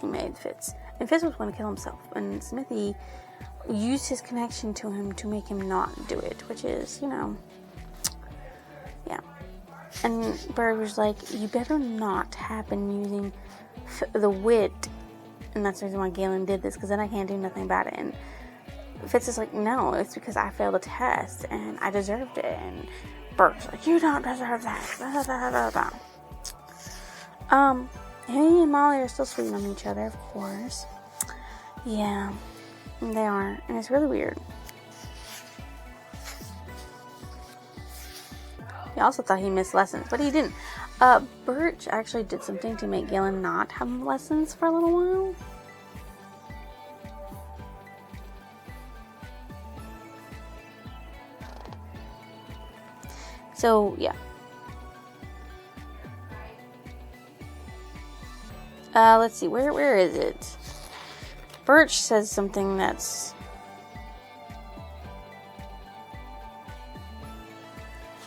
And Fitz was going to kill himself. And Smithy used his connection to him to make him not do it. Which is, you know, yeah. And Bird was like, you better not have been using the wit. And that's the reason why Galen did this, because then I can't do nothing about it. And Fitz is like, no, it's because I failed a test and I deserved it. And Bird's like, you don't deserve that. He and Molly are still sweet on each other, of course. Yeah, they are. And it's really weird. He also thought he missed lessons, but he didn't. Birch actually did something to make Galen not have lessons for a little while. So, yeah. Let's see, where is it? Birch says something that's...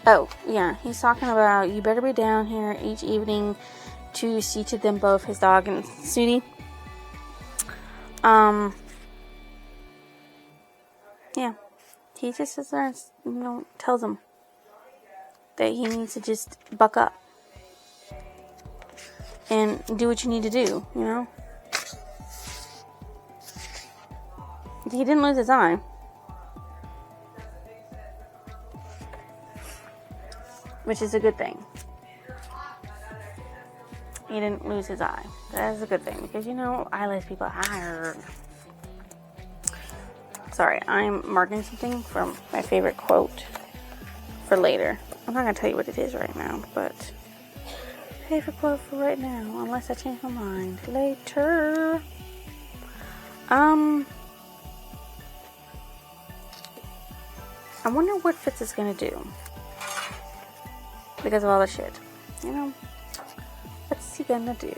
Oh, yeah, he's talking about, you better be down here each evening to see to them both, his dog and Sudi. Yeah, he just sits there and, you know, tells him that he needs to just buck up and do what you need to do, you know? He didn't lose his eye. Which is a good thing. He didn't lose his eye. That is a good thing, because, you know, eyeless people are... Sorry, I'm marking something from my favorite quote for later. I'm not going to tell you what it is right now, but favorite quote for right now, unless I change my mind later. I wonder what Fitz is going to do because of all the shit, you know. What's he going to do?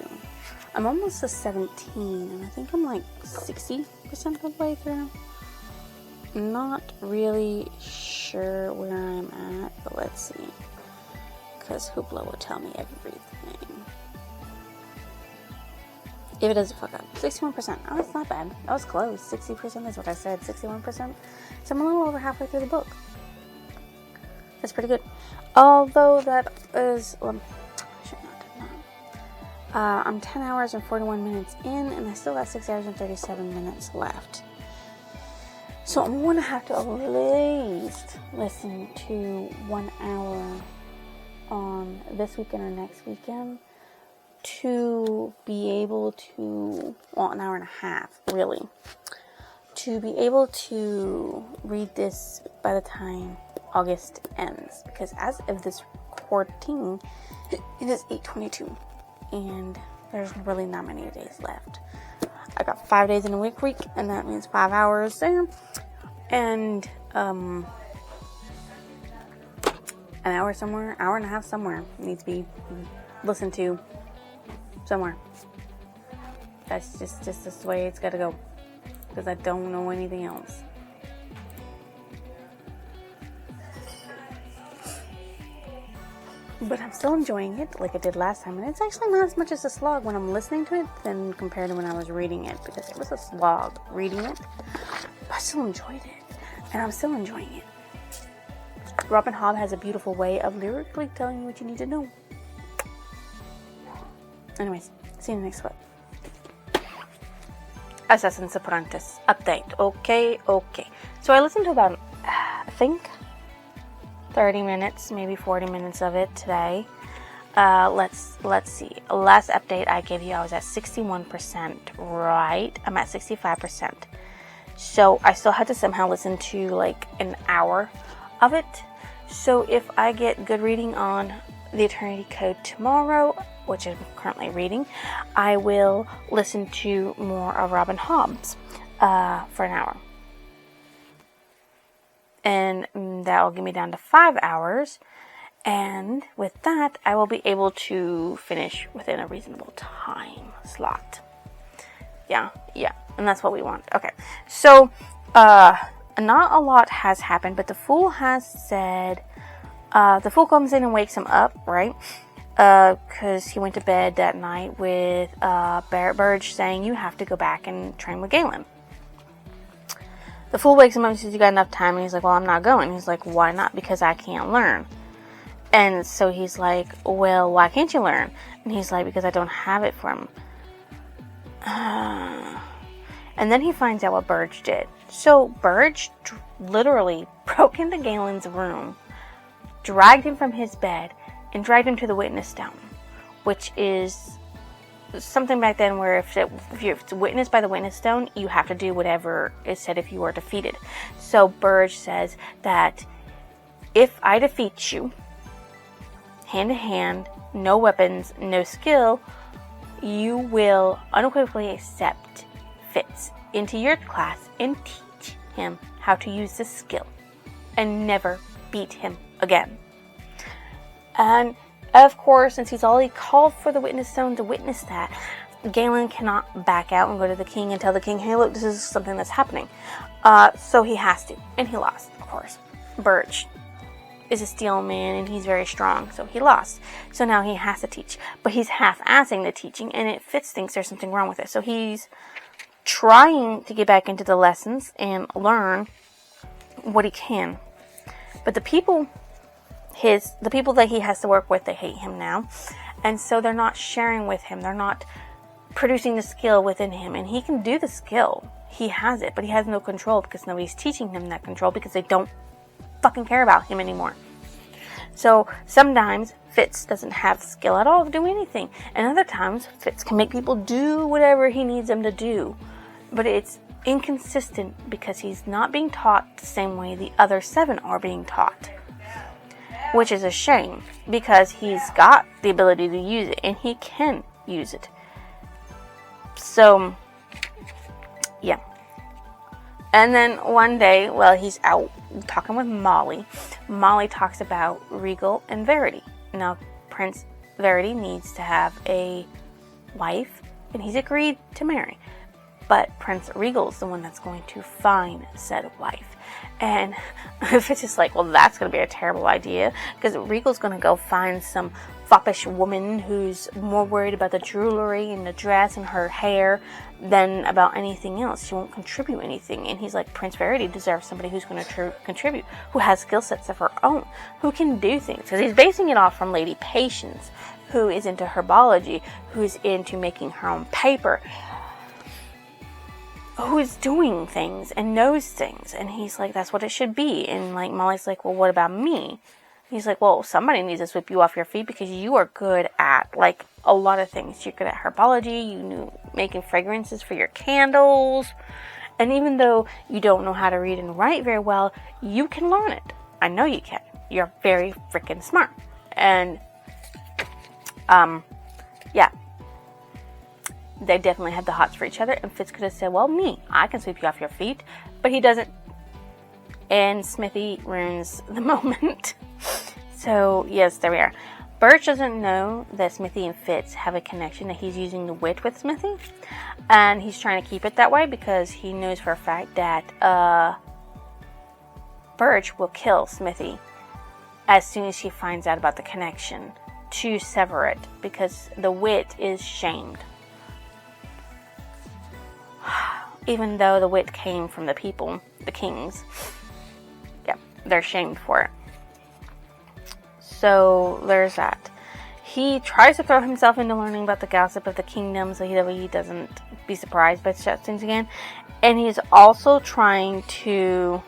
I'm almost to 17, and I think I'm like 60% of the way through. I'm not really sure where I'm at, but let's see. because Hoopla will tell me everything. If it doesn't fuck up. 61%. Oh, that's not bad. That was close. 60% is what I said. 61%. So I'm a little over halfway through the book. That's pretty good. Although that is... I should not have done that. I'm 10 hours and 41 minutes in, and I still got 6 hours and 37 minutes left. So I'm going to have to at least listen to 1 hour on this weekend or next weekend to be able to, well, an hour and a half, really, to be able to read this by the time August ends. Because as of this recording, it is 8:22, and there's really not many days left. I got 5 days in a week, and that means 5 hours there, and an hour somewhere, hour and a half somewhere needs to be listened to somewhere. That's just the way it's got to go, because I don't know anything else. But I'm still enjoying it like I did last time, and it's actually not as much as a slog when I'm listening to it than compared to when I was reading it, because it was a slog reading it, but I still enjoyed it, and I'm still enjoying it. Robin Hobb has a beautiful way of lyrically telling you what you need to know. Anyways, see you in the next clip. Assassin's Apprentice update. Okay. So I listened to about, I think, 30 minutes, maybe 40 minutes of it today. Let's see. Last update I gave you, I was at 61%, right? I'm at 65%. So I still had to somehow listen to like an hour of it. So if I get good reading on the Eternity Code tomorrow, which I'm currently reading, I will listen to more of Robin Hobb's for an hour. And that will get me down to 5 hours. And with that, I will be able to finish within a reasonable time slot. Yeah. And that's what we want. Okay. So, not a lot has happened, but the Fool has said, the Fool comes in and wakes him up, right? Because he went to bed that night with Barrett Burge saying, you have to go back and train with Galen. The Fool wakes him up and says, you got enough time? And he's like, well, I'm not going. He's like, why not? Because I can't learn. And so he's like, well, why can't you learn? And he's like, because I don't have it from. And then he finds out what Burge did. So Burge literally broke into Galen's room, dragged him from his bed, and dragged him to the witness stone, which is something back then where if it's witnessed by the witness stone, you have to do whatever is said if you are defeated. So Burge says that if I defeat you, hand to hand, no weapons, no skill, you will unequivocally accept Fitz into your class and teach him how to use this skill and never beat him again. And of course, since he's already called for the witness stone to witness that, Galen cannot back out and go to the king and tell the king, hey, look, this is something that's happening. So he has to. And he lost, of course. Burge is a steel man and he's very strong, so he lost. So now he has to teach. But he's half-assing the teaching, and Fitz thinks there's something wrong with it. So he's trying to get back into the lessons and learn what he can. But the people that he has to work with, they hate him now. And so they're not sharing with him. They're not producing the skill within him. And he can do the skill. He has it, but he has no control because nobody's teaching him that control because they don't fucking care about him anymore. So sometimes Fitz doesn't have skill at all to do anything. And other times Fitz can make people do whatever he needs them to do. But it's inconsistent because he's not being taught the same way the other 7 are being taught. Which is a shame, because he's got the ability to use it, and he can use it. So, yeah. And then one day, while he's out talking with Molly, Molly talks about Regal and Verity. Now, Prince Verity needs to have a wife, and he's agreed to marry. but Prince Regal's the one that's going to find said wife. And Fitz is like, well, that's going to be a terrible idea, because Regal's going to go find some foppish woman who's more worried about the jewelry and the dress and her hair than about anything else. She won't contribute anything. And he's like, Prince Verity deserves somebody who's going to contribute, who has skill sets of her own, who can do things. Because he's basing it off from Lady Patience, who is into herbology, who's into making her own paper, who's doing things and knows things. And he's like, that's what it should be. And like Molly's like, well, what about me? He's like, well, somebody needs to sweep you off your feet, because you are good at like a lot of things. You're good at herbology, you knew making fragrances for your candles, and even though you don't know how to read and write very well, you can learn it. I know you can. You're very freaking smart. And yeah, they definitely had the hots for each other, and Fitz could have said, well, I can sweep you off your feet, but he doesn't. And Smithy ruins the moment. So, yes, there we are. Birch doesn't know that Smithy and Fitz have a connection, that he's using the wit with Smithy. And he's trying to keep it that way because he knows for a fact that Birch will kill Smithy as soon as he finds out about the connection, to sever it, because the wit is shamed. Even though the wit came from the people, the kings. Yeah, they're shamed for it. So, there's that. He tries to throw himself into learning about the gossip of the kingdom so he doesn't be surprised by such things again. And he's also trying to...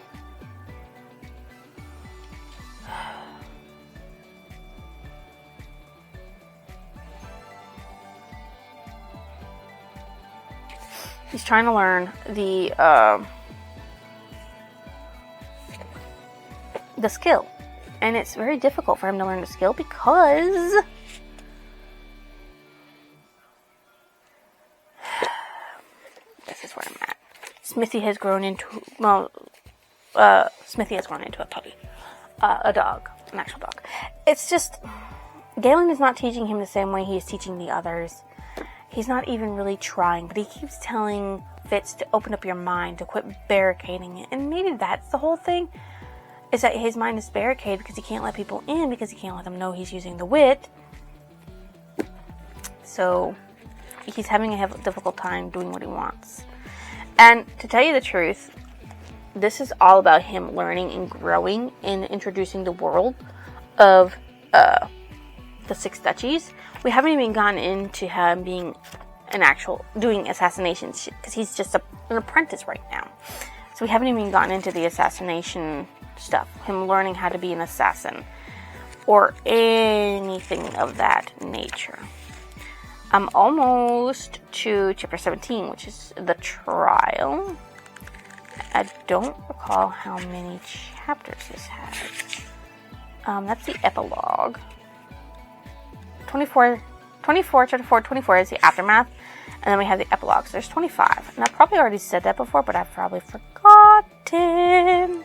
He's trying to learn the skill. And it's very difficult for him to learn the skill because this is where I'm at. Smithy has grown into a puppy. A dog. An actual dog. It's just, Galen is not teaching him the same way he is teaching the others. He's not even really trying, but he keeps telling Fitz to open up your mind, to quit barricading it. And maybe that's the whole thing, is that his mind is barricaded because he can't let people in, because he can't let them know he's using the wit. So he's having a difficult time doing what he wants. And to tell you the truth, this is all about him learning and growing and introducing the world of the Six Duchies. We haven't even gotten into him being doing assassination shit, because he's just an apprentice right now. So we haven't even gotten into the assassination stuff, him learning how to be an assassin, or anything of that nature. I'm almost to chapter 17, which is the trial. I don't recall how many chapters this has. That's the epilogue. 24, chapter 4, 24 is the aftermath, and then we have the epilogue, so there's 25. And I probably already said that before, but I've probably forgotten.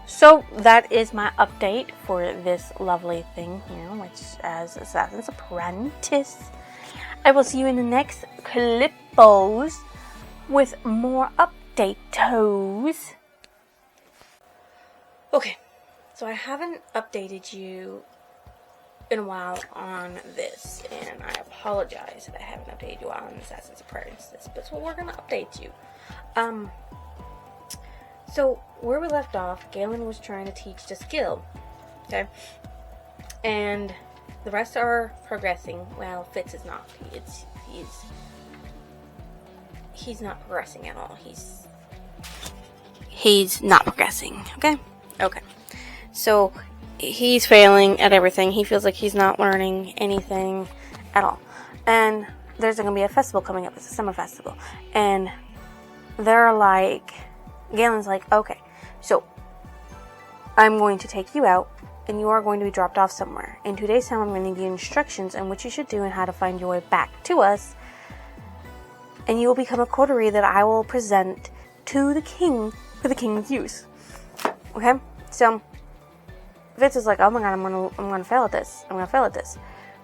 So that is my update for this lovely thing here, which is Assassin's Apprentice. I will see you in the next clippos with more updates. Okay, so I haven't updated you in a while on this, and I apologize that I haven't updated you on Assassin's Apprentice, but so we're gonna update you. So where we left off, Galen was trying to teach the skill, okay, and the rest are progressing. Well, Fitz is not. He's not progressing at all. He's not progressing. Okay. So he's failing at everything. He feels like he's not learning anything at all. And there's going to be a festival coming up. It's a summer festival. And they're like, Galen's like, okay, so I'm going to take you out, and you are going to be dropped off somewhere. In 2 days' time, I'm going to give you instructions on what you should do and how to find your way back to us. And you will become a coterie that I will present to the king for the king's use. Okay? So Fitz is like, oh my god, I'm gonna fail at this.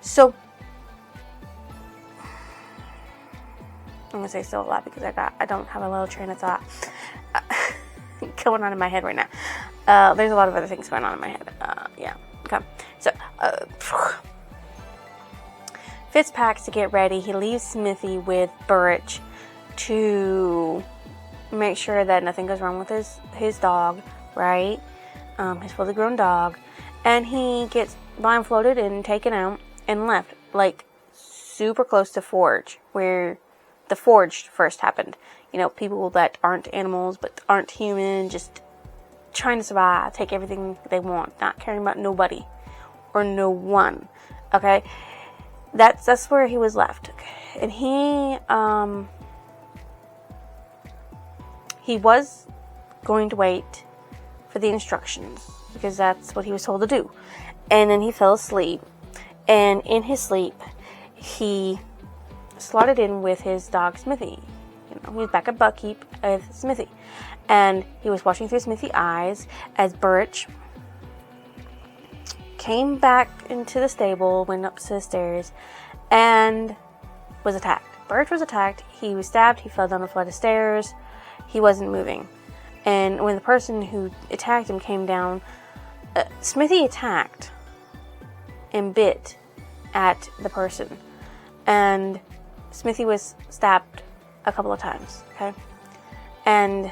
So I'm gonna say still alive because I don't have a little train of thought going on in my head right now. There's a lot of other things going on in my head. Yeah. Okay. So, Fitz packs to get ready. He leaves Smithy with Burrich to make sure that nothing goes wrong with his dog, right? His fully grown dog. And he gets blindfolded and taken out and left, like, super close to Forge, where the Forge first happened. You know, people that aren't animals but aren't human, just trying to survive, take everything they want, not caring about nobody or no one. Okay? That's where he was left. Okay? And he was going to wait for the instructions because that's what he was told to do. And then he fell asleep. And in his sleep, he slotted in with his dog Smithy. You know, he was back at Buckkeep with Smithy. And he was watching through Smithy's eyes as Burrich came back into the stable, went up to the stairs, and was attacked. Burrich was attacked. He was stabbed. He fell down a flight of stairs. He wasn't moving. And when the person who attacked him came down, Smithy attacked and bit at the person. And Smithy was stabbed a couple of times, okay? And,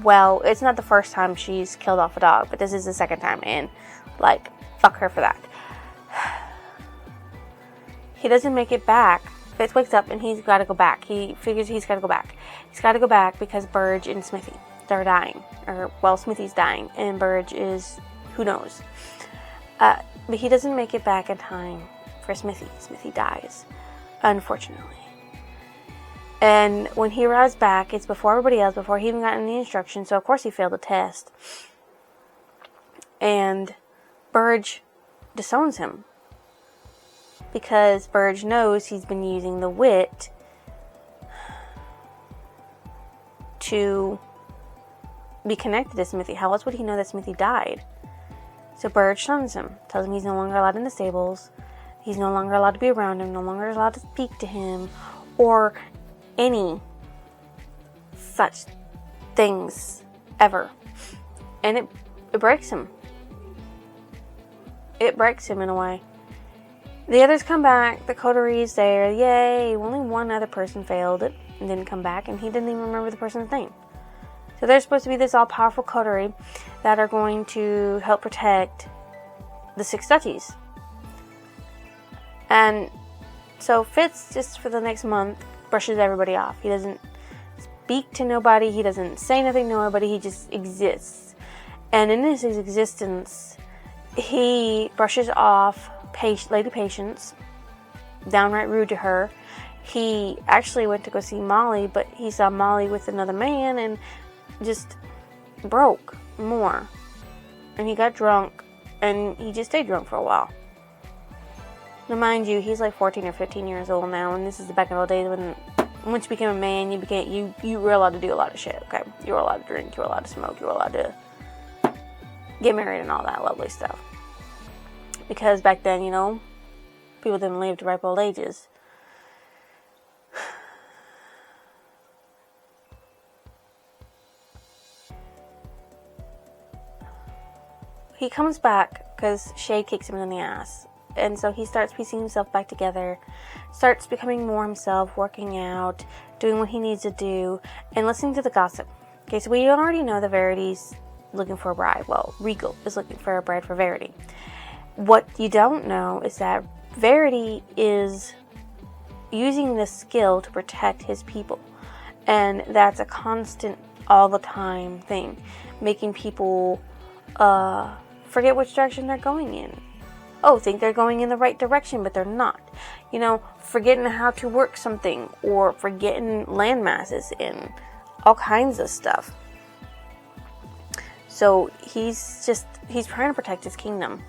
well, it's not the first time she's killed off a dog, but this is the second time, and, like, fuck her for that. He doesn't make it back. Fitz wakes up and he's got to go back. He figures he's got to go back. He's got to go back because Burge and Smithy, they're dying. Or, well, Smithy's dying, and Burge is, who knows. But he doesn't make it back in time for Smithy. Smithy dies, unfortunately. And when he arrives back, it's before everybody else, before he even got any instructions, so of course he failed the test. And Burge disowns him. Because Burge knows he's been using the wit to be connected to Smithy. How else would he know that Smithy died? So Burge shuns him, tells him he's no longer allowed in the stables, he's no longer allowed to be around him, no longer allowed to speak to him, or any such things ever. And it breaks him. It breaks him in a way. The others come back, the coteries there, yay, only one other person failed it and didn't come back, and he didn't even remember the person's name. So they're supposed to be this all-powerful coterie that are going to help protect the Six Duchies. And so Fitz, just for the next month, brushes everybody off. He doesn't speak to nobody, he doesn't say nothing to nobody, he just exists. And in his existence, he brushes off Lady Patience, downright rude to her. He actually went to go see Molly, but he saw Molly with another man and just broke more. And he got drunk, and he just stayed drunk for a while. Now, mind you, he's like 14 or 15 years old now, and this is the back in the days when once you became a man, you were allowed to do a lot of shit, okay? You were allowed to drink, you were allowed to smoke, you were allowed to get married and all that lovely stuff. Because back then, you know, people didn't live to ripe old ages. He comes back because Shade kicks him in the ass. And so he starts piecing himself back together, starts becoming more himself, working out, doing what he needs to do, and listening to the gossip. Okay, so we already know that Verity's looking for a bride. Well, Regal is looking for a bride for Verity. What you don't know is that Verity is using this skill to protect his people. And that's a constant, all the time thing. Making people forget which direction they're going in. Oh, think they're going in the right direction, but they're not. You know, forgetting how to work something, or forgetting land masses and all kinds of stuff. So he's trying to protect his kingdom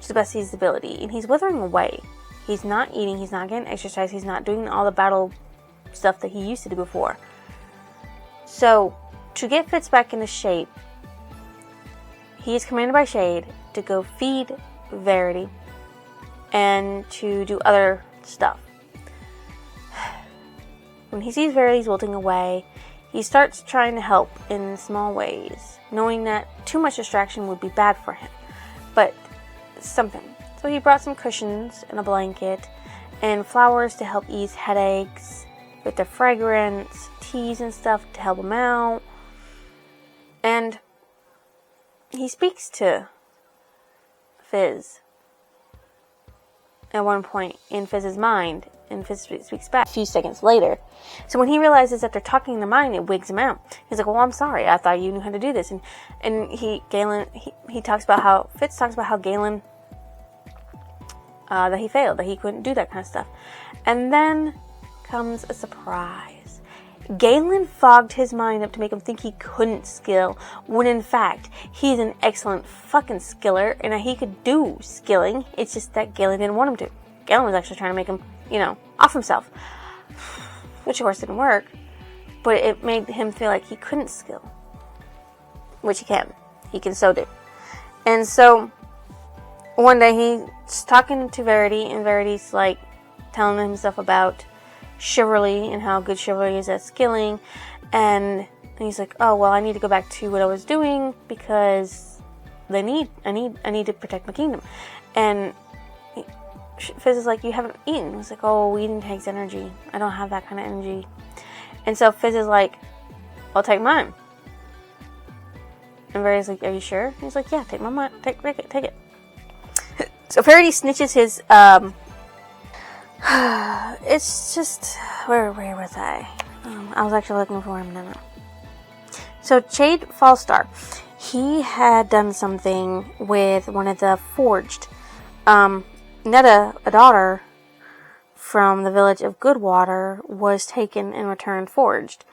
to the best of his ability, and he's withering away. He's not eating, he's not getting exercise, he's not doing all the battle stuff that he used to do before. So, to get Fitz back into shape, he is commanded by Shade to go feed Verity and to do other stuff. when he sees Verity's wilting away, he starts trying to help in small ways, knowing that too much distraction would be bad for him. But something. So he brought some cushions and a blanket and flowers to help ease headaches, with the fragrance, teas and stuff to help him out. And he speaks to Fizz at one point in Fizz's mind, and Fizz speaks back a few seconds later. So when he realizes that they're talking in their mind, it wigs him out. He's like, well, I'm sorry, I thought you knew how to do this. And he talks about how Fitz talks about how Galen that he failed, that he couldn't do that kind of stuff. And then comes a surprise. Galen fogged his mind up to make him think he couldn't skill, when in fact, he's an excellent fucking skiller, and that he could do skilling. It's just that Galen didn't want him to. Galen was actually trying to make him, off himself. Which of course didn't work, but it made him feel like he couldn't skill. Which he can. He can so do. And so, one day he's talking to Verity, and Verity's like telling him stuff about chivalry and how good chivalry is at skilling, and he's like, oh well, I need to go back to what I was doing because I need to protect my kingdom. And Fizz is like, you haven't eaten. He's like, oh, eating takes energy. I don't have that kind of energy. And so Fizz is like, I'll take mine. And Verity's like, are you sure? He's like, yeah, take my mine. Take it. So Verity snitches his it's just, where was I? I was actually looking for him. No. So Jade Fallstar, he had done something with one of the forged. Netta, a daughter from the village of Goodwater, was taken and returned forged.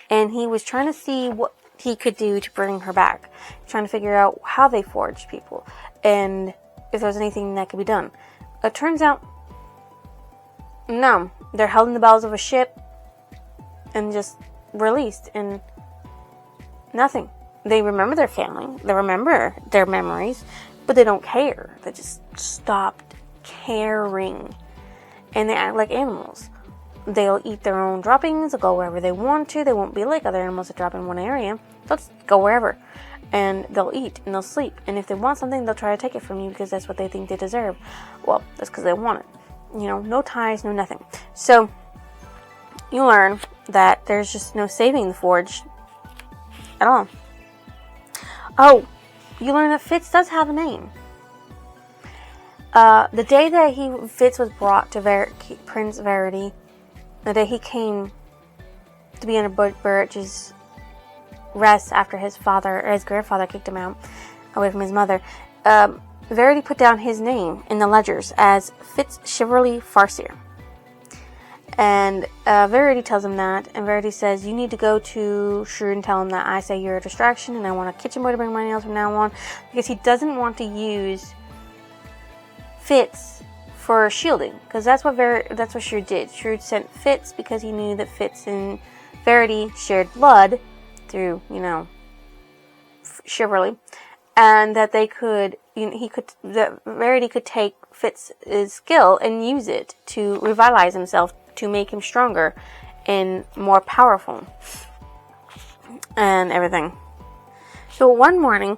And he was trying to see what he could do to bring her back. Trying to figure out how they forged people. And if there was anything that could be done. It turns out, no, they're held in the bowels of a ship and just released, and nothing. They remember their family, they remember their memories, but they don't care. They just stopped caring, and they act like animals. They'll eat their own droppings, they'll go wherever they want to. They won't be like other animals that drop in one area. They'll just go wherever, and they'll eat and they'll sleep, and if they want something, they'll try to take it from you because that's what they think they deserve. Well, that's because they want it. No ties, no nothing. So, you learn that there's just no saving the Forge at all. Oh, you learn that Fitz does have a name. The day that Fitz was brought to Prince Verity, the day he came to be under Burrich's rest after his grandfather kicked him out, away from his mother, Verity put down his name in the ledgers as Fitz Chivalry Farseer. And Verity tells him that, and Verity says, you need to go to Shrew and tell him that I say you're a distraction and I want a kitchen boy to bring my nails from now on, because he doesn't want to use Fitz for shielding, because that's what Shrew did. Shrew sent Fitz because he knew that Fitz and Verity shared blood through, chivalry, and that they could, that Verity could take Fitz's skill and use it to revitalize himself, to make him stronger and more powerful, and everything. So one morning,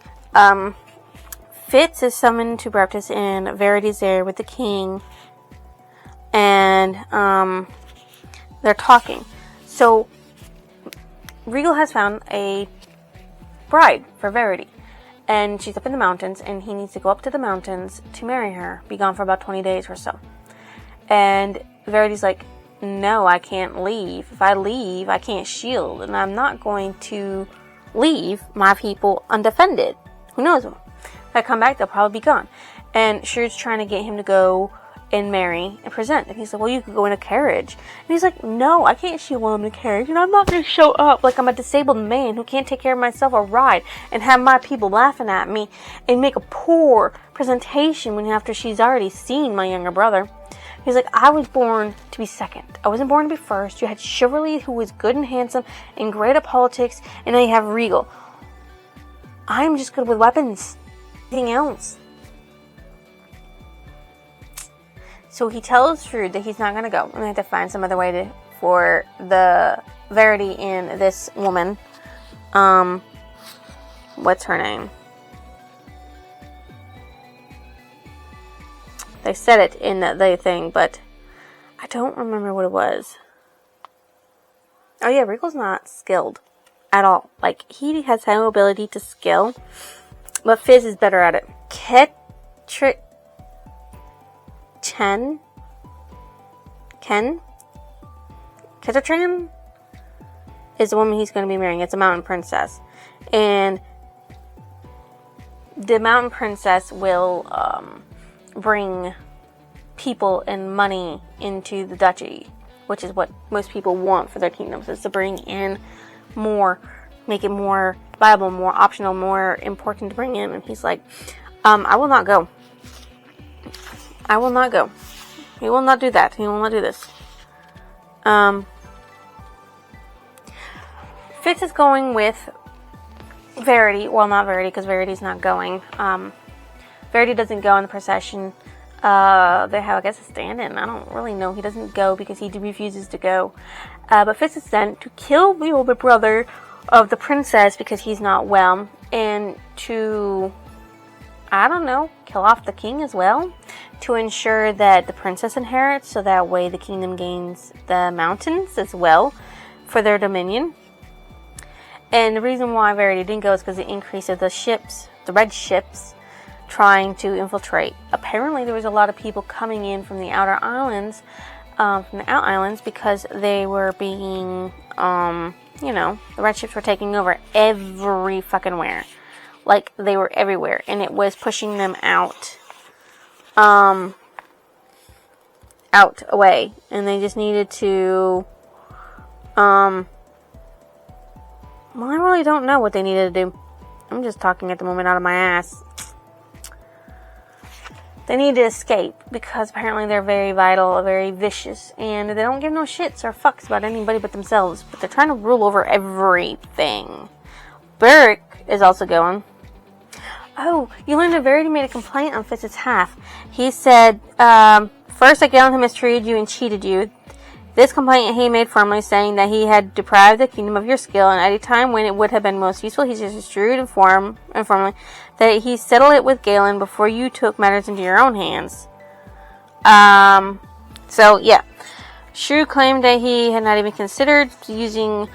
Fitz is summoned to breakfast, and Verity's there with the king, and they're talking. So Regal has found a bride for Verity, and she's up in the mountains, and he needs to go up to the mountains to marry her, be gone for about 20 days or so. And Verity's like, no, I can't leave. If I leave, I can't shield, and I'm not going to leave my people undefended. Who knows? If I come back, they'll probably be gone. And Shrew's trying to get him to go and marry and present. And he's like, well, you could go in a carriage. And he's like, no, I can't shield while I'm in a carriage, and I'm not going to show up like I'm a disabled man who can't take care of myself or ride, and have my people laughing at me and make a poor presentation when after she's already seen my younger brother. He's like, I was born to be second. I wasn't born to be first. You had Chivalry, who was good and handsome and great at politics, and now you have Regal. I'm just good with weapons. Anything else? So he tells Shrew that he's not going to go, and they have to find some other way to for the Verity in this woman. What's her name? They said it in the thing, but I don't remember what it was. Oh yeah, Rico's not skilled at all. Like, he has no ability to skill, but Fizz is better at it. Ketratran is the woman he's going to be marrying. It's a mountain princess. And the mountain princess will bring people and money into the duchy, which is what most people want for their kingdoms, is to bring in more, make it more viable, more optional, more important to bring in. And he's like, I will not go. I will not go. He will not do that. He will not do this. Fitz is going with Verity. Well, not Verity, because Verity's not going. Verity doesn't go in the procession. They have, I guess, a stand-in. I don't really know. He doesn't go because he refuses to go. But Fitz is sent to kill the older brother of the princess because he's not well. And to, I don't know, kill off the king as well. To ensure that the princess inherits, so that way the kingdom gains the mountains as well for their dominion. And the reason why Verity didn't go is because the increase of the ships, the red ships, trying to infiltrate. Apparently there was a lot of people coming in from the outer islands, because they were being, the red ships were taking over every fucking where. Like, they were everywhere, and it was pushing them out away, and they just needed to, well, I really don't know what they needed to do. I'm just talking at the moment out of my ass. They need to escape because apparently they're very vital, very vicious, and they don't give no shits or fucks about anybody but themselves. But they're trying to rule over everything. Burke is also going. Oh, you learned that Verity made a complaint on Fitz's half. He said, first I Galen had mistreated you and cheated you. This complaint he made firmly, saying that he had deprived the kingdom of your skill, and at a time when it would have been most useful, he just assured and firmly that he settled it with Galen before you took matters into your own hands. So yeah. Shrew claimed that he had not even considered using,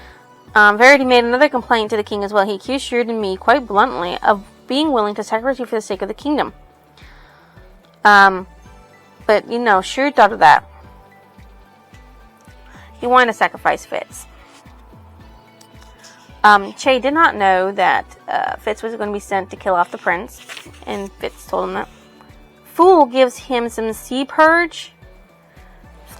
Verity made another complaint to the king as well. He accused Shrew and me quite bluntly of being willing to sacrifice you for the sake of the kingdom. But, Shrew thought of that. He wanted to sacrifice Fitz. Che did not know that Fitz was going to be sent to kill off the prince, and Fitz told him that. Fool gives him some sea purge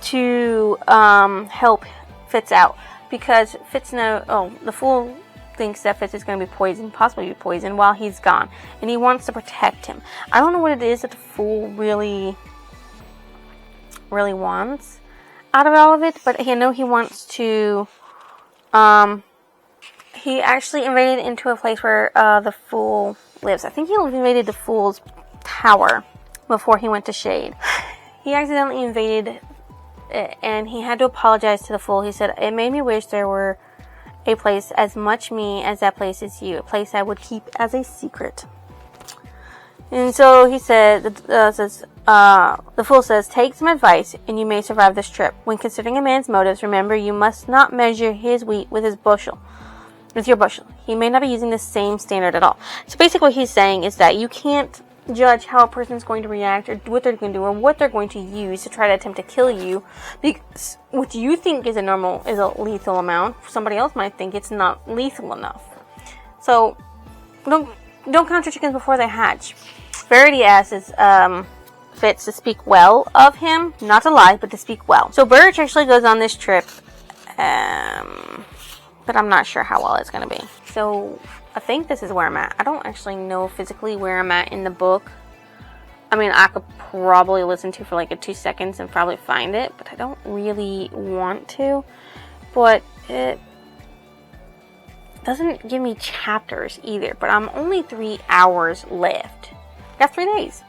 to help Fitz out, because the Fool thinks that Fitz is going to be poisoned, possibly be poisoned, while he's gone, and he wants to protect him. I don't know what it is that the Fool really wants out of all of it, but I know he wants to, he actually invaded into a place where the Fool lives. I think he invaded the Fool's tower before he went to Shade. He accidentally invaded it, and he had to apologize to the Fool. He said, it made me wish there were a place as much me as that place is you, a place I would keep as a secret. And so he said, the Fool says, take some advice and you may survive this trip. When considering a man's motives, remember you must not measure his wheat with your bushel. He may not be using the same standard at all. So basically what he's saying is that you can't judge how a person's going to react, or what they're going to do, or what they're going to use to try to attempt to kill you, because what you think is a lethal amount, somebody else might think it's not lethal enough. So don't count your chickens before they hatch. Verity asks Fitz to speak well of him, not to lie, but to speak well. So Birch actually goes on this trip, but I'm not sure how well it's going to be. So I think this is where I'm at. I don't actually know physically where I'm at in the book. I mean, I could probably listen to for like 2 seconds and probably find it, but I don't really want to. But it doesn't give me chapters either, but I'm only 3 hours left. I got 3 days.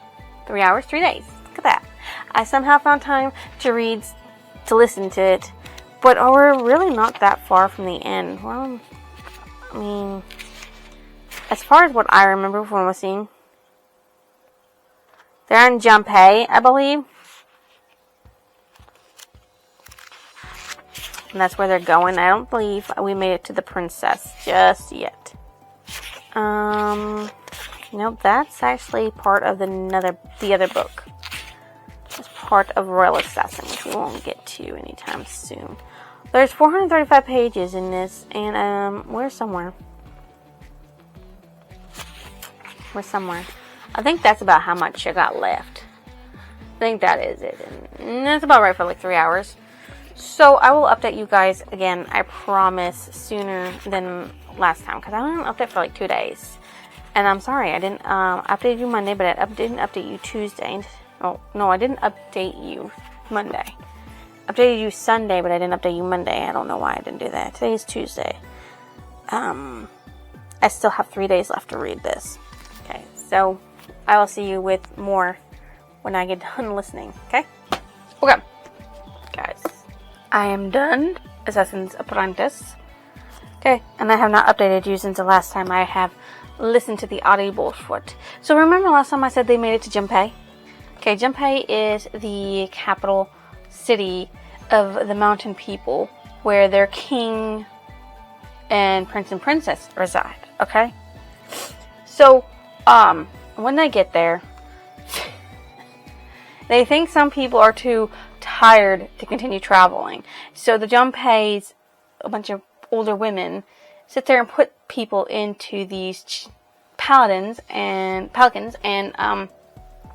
3 hours, 3 days. Look at that. I somehow found time to listen to it, But we're really not that far from the end. Well, I mean, as far as what I remember from what I was seeing, they're in Junpei, I believe. And that's where they're going. I don't believe we made it to the princess just yet. Nope, that's actually part of the other book. It's part of Royal Assassin, which we won't get to anytime soon. There's 435 pages in this, and we're somewhere. I think that's about how much I got left. I think that is it. And that's about right for like 3 hours. So I will update you guys again, I promise, sooner than last time. Because I didn't update for like 2 days. And I'm sorry, I didn't update you Monday, but I didn't update you Tuesday. Oh, no, I didn't update you Monday. Updated you Sunday, but I didn't update you Monday. I don't know why I didn't do that. Today is Tuesday. I still have 3 days left to read this. Okay, so I will see you with more when I get done listening. Okay? Okay, guys. I am done Assassin's Apprentice. Okay, and I have not updated you since the last time I have listened to the audible for it. So remember last time I said they made it to Junpei? Okay, Junpei is the capital city of the mountain people where their king and prince and princess reside. Okay? So, when they get there, they think some people are too tired to continue traveling. So the Junpeis, a bunch of older women, sit there and put people into these paladins and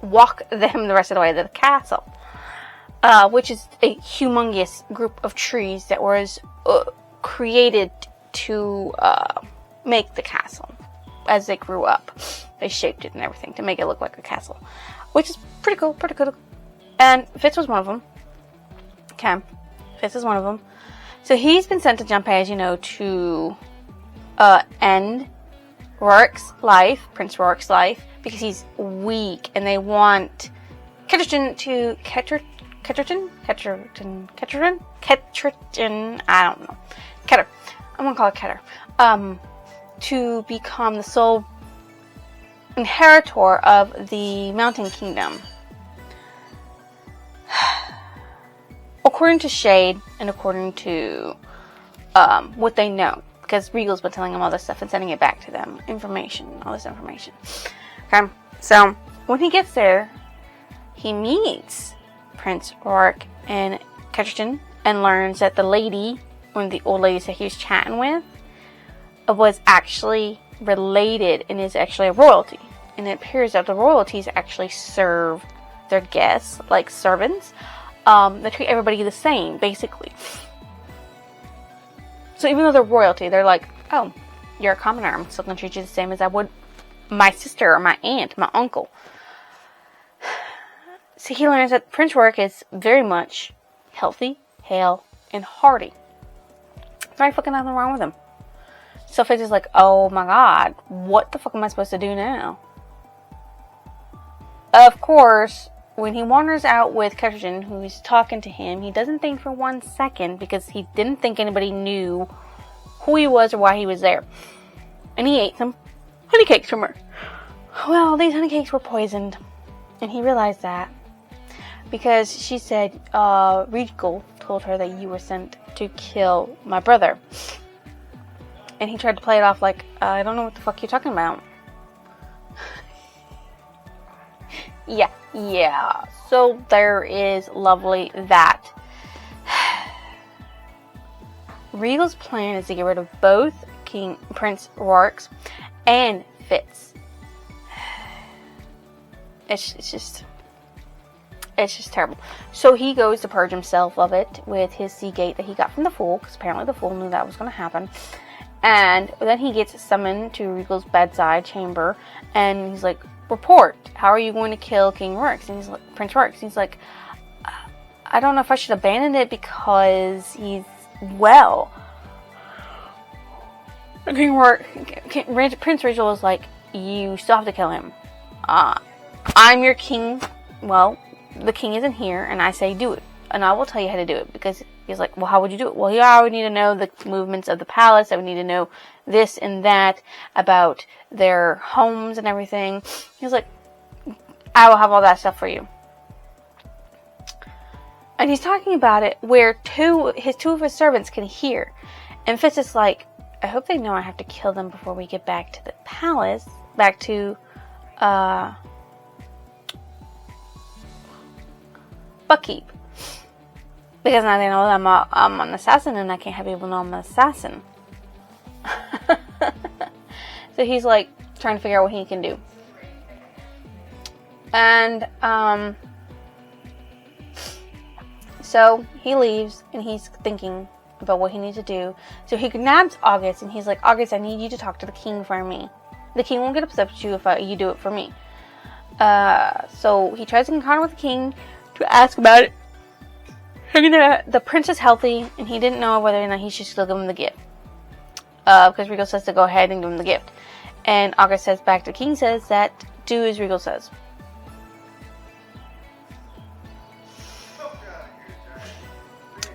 walk them the rest of the way to the castle. Which is a humongous group of trees that was created to make the castle. As they grew up, they shaped it and everything to make it look like a castle, which is pretty cool. And Fitz was one of them. Okay, Fitz is one of them. So he's been sent to Junpei, as you know, to end Rorik's life, Prince Rorik's life, because he's weak, and they want Ketterton to Ketterton, I don't know. Ketter. I'm gonna call it Ketter. To become the sole inheritor of the Mountain Kingdom. According to Shade, and according to what they know. Because Regal's been telling them all this stuff and sending it back to them. All this information. Okay, so when he gets there, he meets Prince Rorik and Ketterton and learns that the lady, one of the old ladies that he was chatting with, was actually related and is actually a royalty. And it appears that the royalties actually serve their guests like servants. They treat everybody the same, basically. So even though they're royalty, they're like, oh, you're a commoner. I'm still going to treat you the same as I would my sister or my aunt, my uncle. So he learns that Prince Rorik is very much healthy, hale, and hearty. There's not fucking nothing wrong with him. So Fitz is like, oh my god, what the fuck am I supposed to do now? Of course, when he wanders out with Ketterton, who's talking to him, he doesn't think for 1 second because he didn't think anybody knew who he was or why he was there. And he ate some honey cakes from her. Well, these honey cakes were poisoned. And he realized that because she said, Regal told her that you were sent to kill my brother. And he tried to play it off like, I don't know what the fuck you're talking about. Yeah. So there is lovely that. Regal's plan is to get rid of both Prince Rorik's and Fitz. It's just terrible. So he goes to purge himself of it with his Seagate that he got from the Fool, because apparently the Fool knew that was going to happen. And then he gets summoned to Regal's bedside chamber, and he's like, report, how are you going to kill King Rorik? And he's like, Prince Rorik. And he's like, I don't know if I should abandon it because he's well. King Rorik, Prince Regal is like, you still have to kill him. I'm your king. Well, the king isn't here, and I say do it. And I will tell you how to do it, because He's like, well, how would you do it? Well, I would need to know the movements of the palace. I would need to know this and that about their homes and everything. He's like, I will have all that stuff for you. And he's talking about it where two of his servants can hear. And Fitz is like, I hope they know I have to kill them before we get back to the palace. Back to, Buckkeep. Because now they know that I'm an assassin and I can't have people know I'm an assassin. So he's like, trying to figure out what he can do. And, so he leaves and he's thinking about what he needs to do. So he nabs August and he's like, August, I need you to talk to the king for me. The king won't get upset with you if you do it for me. So he tries to get in contact with the king to ask about it. The prince is healthy and he didn't know whether or not he should still give him the gift. Because Regal says to go ahead and give him the gift. And August says back to the king, says that do as Regal says.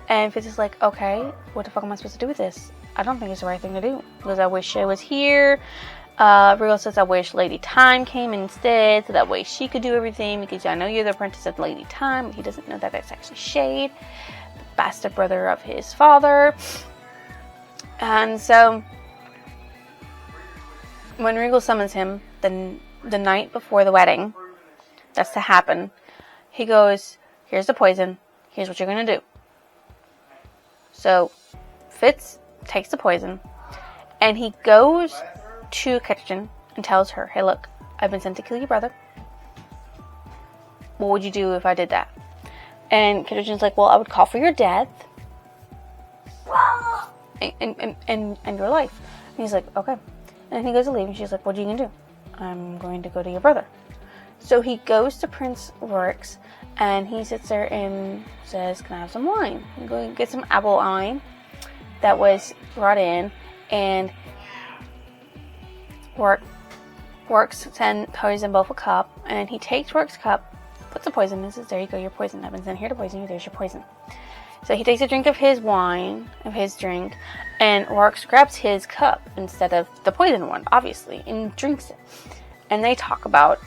And Fitz is like, okay, what the fuck am I supposed to do with this? I don't think it's the right thing to do. Because I wish I was here. Regal says, I wish Lady Time came instead. So that way she could do everything. Because I know you're the apprentice of Lady Time. But he doesn't know that that's actually Shade. The bastard brother of his father. And so, when Regal summons him, the night before the wedding, that's to happen, he goes, here's the poison. Here's what you're going to do. So, Fitz takes the poison, and he goes to Ketchen and tells her, hey look, I've been sent to kill your brother. What would you do if I did that? And Ketchen's like, well, I would call for your death. And your life. And he's like, okay. And he goes to leave, and she's like, what are you going to do? I'm going to go to your brother. So he goes to Prince Works, and he sits there and says, can I have some wine? And go and get some apple wine that was brought in, and Works send poison both a cup, and he takes Works' cup, puts the poison in, and says, there you go, your poison. I've been sent here to poison you, there's your poison. So he takes a drink of his wine, of his drink, and Works grabs his cup instead of the poison one, obviously, and drinks it. And they talk about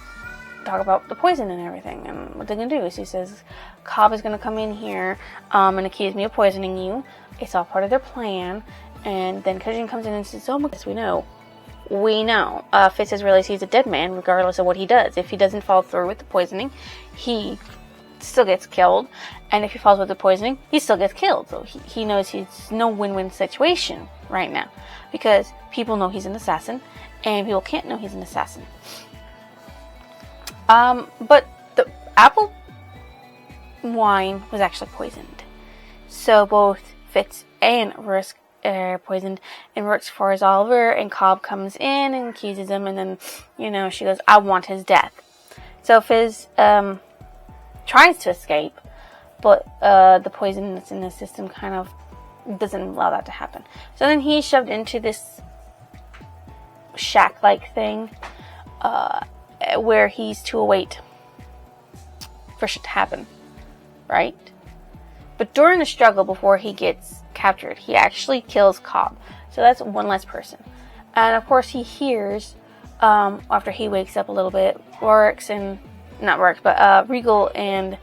the poison and everything, and what they're gonna do is he says, Cobb is gonna come in here and accuse me of poisoning you. It's all part of their plan. And then Ketchen comes in and says, oh my goodness, we know. Fitz has realized he's a dead man regardless of what he does. If he doesn't follow through with the poisoning, he still gets killed, and if he follows with the poisoning, he still gets killed. So he knows he's no win-win situation right now, because people know he's an assassin and people can't know he's an assassin. But the apple wine was actually poisoned. So both Fitz and Rusk are poisoned, and Rusk falls over, and Cobb comes in and accuses him, and then, she goes, I want his death. So Fizz, tries to escape, but, the poison that's in the system kind of doesn't allow that to happen. So then he's shoved into this shack-like thing, where he's to await for shit to happen, right? But during the struggle before he gets captured, he actually kills Cobb. So that's one less person. And of course he hears, after he wakes up a little bit, Regal and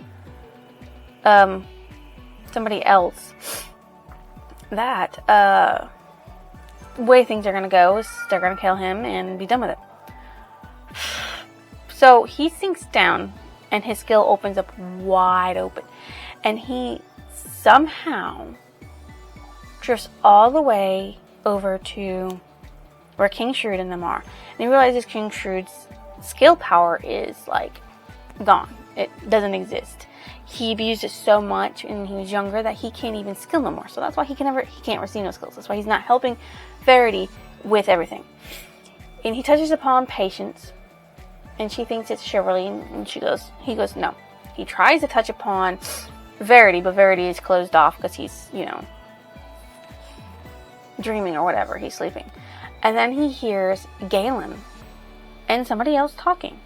somebody else, that the way things are going to go is they're going to kill him and be done with it. So he sinks down, and his skill opens up wide open, and he somehow drifts all the way over to where King Shrewd and them are. And he realizes King Shrewd's skill power is gone. It doesn't exist. He abused it so much when he was younger that he can't even skill no more. So that's why he can't receive no skills. That's why he's not helping Verity with everything. And he touches upon Patience, and she thinks it's chivalry, and he goes, no. He tries to touch upon Verity, but Verity is closed off because he's, dreaming or whatever. He's sleeping. And then he hears Galen and somebody else talking.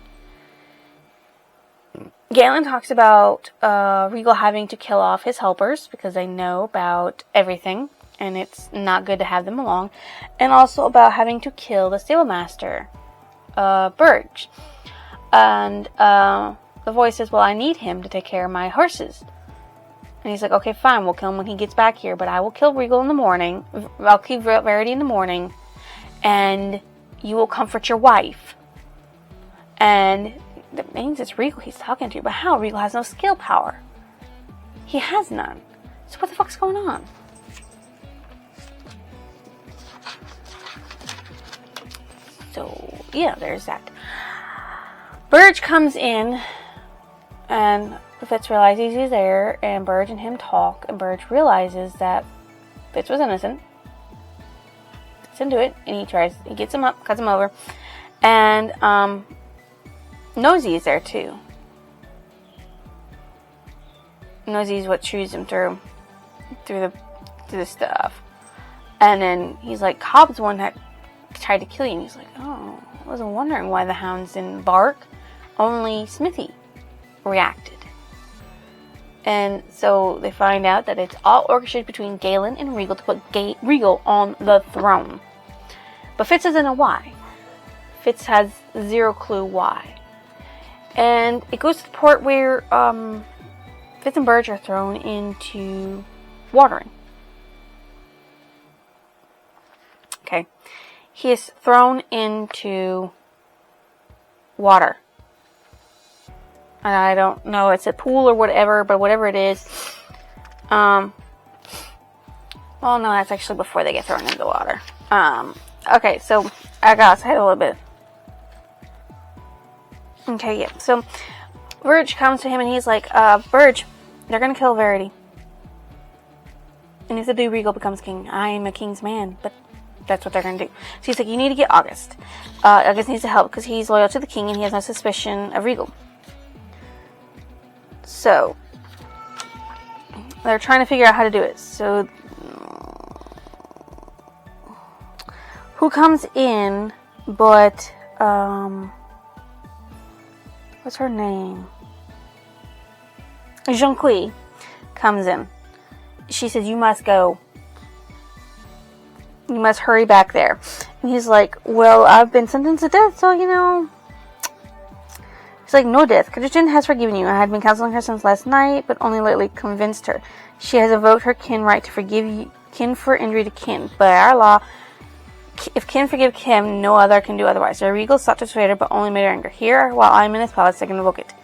Galen talks about Regal having to kill off his helpers because they know about everything, and it's not good to have them along. And also about having to kill the stablemaster, Burge. And the voice says, well, I need him to take care of my horses. And he's like, okay, fine, we'll kill him when he gets back here, but I will kill Regal in the morning. I'll keep Verity in the morning, and you will comfort your wife. And that means it's Regal he's talking to, but how? Regal has no skill power. He has none. So what the fuck's going on? So, yeah, there's that. Burge comes in, and Fitz realizes he's there, and Burge and him talk, and Burge realizes that Fitz was innocent. Gets into it, and he gets him up, cuts him over, and, Nosy is there too. Nosy is what chews him through the stuff. And then he's like, Cobb's the one that tried to kill you. And he's like, oh, I wasn't wondering why the hounds didn't bark. Only Smithy reacted. And so they find out that it's all orchestrated between Galen and Regal to put Regal on the throne. But Fitz doesn't know why. Fitz has zero clue why. And it goes to the part where Fitz and Burge are thrown into watering. Okay. He is thrown into water. And I don't know, it's a pool or whatever, but whatever it is. Well, no, that's actually before they get thrown into the water. Okay, so I got ahead a little bit. Okay, yeah. So, Burge comes to him and he's like, Burge, they're gonna kill Verity. And if the do, Regal becomes king. I am a king's man, but that's what they're gonna do. So he's like, you need to get August. August needs to help because he's loyal to the king and he has no suspicion of Regal. So, they're trying to figure out how to do it. So, who comes in but, what's her name? Jonqui comes in. She says, you must go. You must hurry back there. And he's like, well, I've been sentenced to death, so, He's like, no death. Kadujin has forgiven you. I had been counseling her since last night, but only lately convinced her. She has invoked her kin right to forgive you, kin for injury to kin. By our law, if kin forgive kin, no other can do otherwise. The Regal sought to persuade her, but only made her anger. Here, while I'm in his palace, I can invoke it.